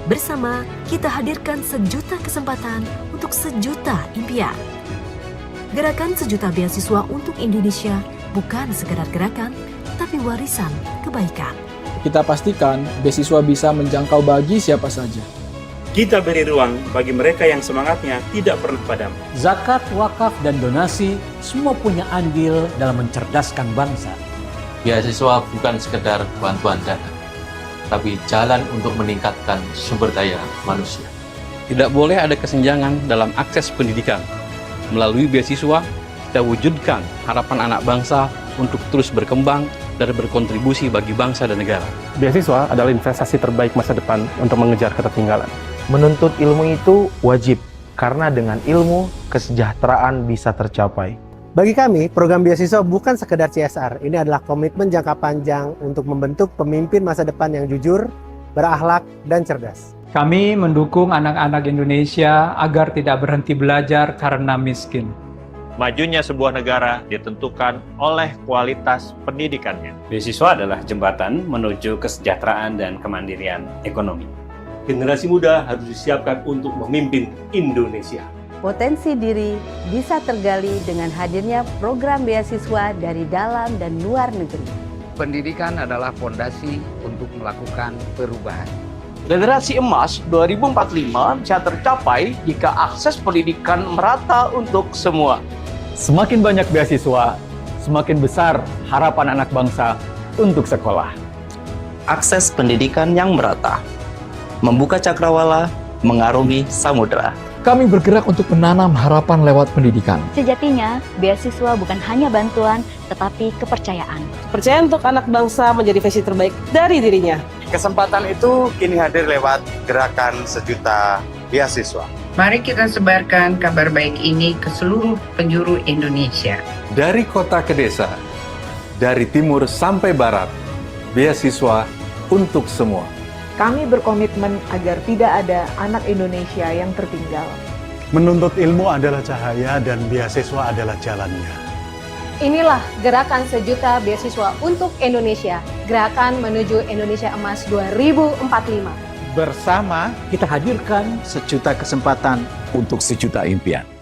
Bersama, kita hadirkan 1 juta kesempatan untuk 1 juta impian. Gerakan Sejuta Beasiswa untuk Indonesia bukan sekedar gerakan, tapi warisan kebaikan. Kita pastikan beasiswa bisa menjangkau bagi siapa saja. Kita beri ruang bagi mereka yang semangatnya tidak pernah padam. Zakat, wakaf, dan donasi semua punya andil dalam mencerdaskan bangsa. Beasiswa bukan sekedar bantuan dana, tapi jalan untuk meningkatkan sumber daya manusia. Tidak boleh ada kesenjangan dalam akses pendidikan. Melalui beasiswa, kita wujudkan harapan anak bangsa untuk terus berkembang dan berkontribusi bagi bangsa dan negara. Beasiswa adalah investasi terbaik masa depan untuk mengejar ketertinggalan. Menuntut ilmu itu wajib, karena dengan ilmu, kesejahteraan bisa tercapai. Bagi kami, program beasiswa bukan sekedar CSR. Ini adalah komitmen jangka panjang untuk membentuk pemimpin masa depan yang jujur, berakhlak, dan cerdas. Kami mendukung anak-anak Indonesia agar tidak berhenti belajar karena miskin. Majunya sebuah negara ditentukan oleh kualitas pendidikannya. Beasiswa adalah jembatan menuju kesejahteraan dan kemandirian ekonomi. Generasi muda harus disiapkan untuk memimpin Indonesia. Potensi diri bisa tergali dengan hadirnya program beasiswa dari dalam dan luar negeri. Pendidikan adalah fondasi untuk melakukan perubahan. Generasi emas 2045 bisa tercapai jika akses pendidikan merata untuk semua. Semakin banyak beasiswa, semakin besar harapan anak bangsa untuk sekolah. Akses pendidikan yang merata, membuka cakrawala, mengarungi samudera. Kami bergerak untuk menanam harapan lewat pendidikan. Sejatinya, beasiswa bukan hanya bantuan, tetapi kepercayaan. Kepercayaan untuk anak bangsa menjadi versi terbaik dari dirinya. Kesempatan itu kini hadir lewat gerakan sejuta beasiswa. Mari kita sebarkan kabar baik ini ke seluruh penjuru Indonesia. Dari kota ke desa, dari timur sampai barat, beasiswa untuk semua. Kami berkomitmen agar tidak ada anak Indonesia yang tertinggal. Menuntut ilmu adalah cahaya dan beasiswa adalah jalannya. Inilah gerakan sejuta beasiswa untuk Indonesia. Gerakan menuju Indonesia Emas 2045. Bersama kita hadirkan sejuta kesempatan untuk sejuta impian.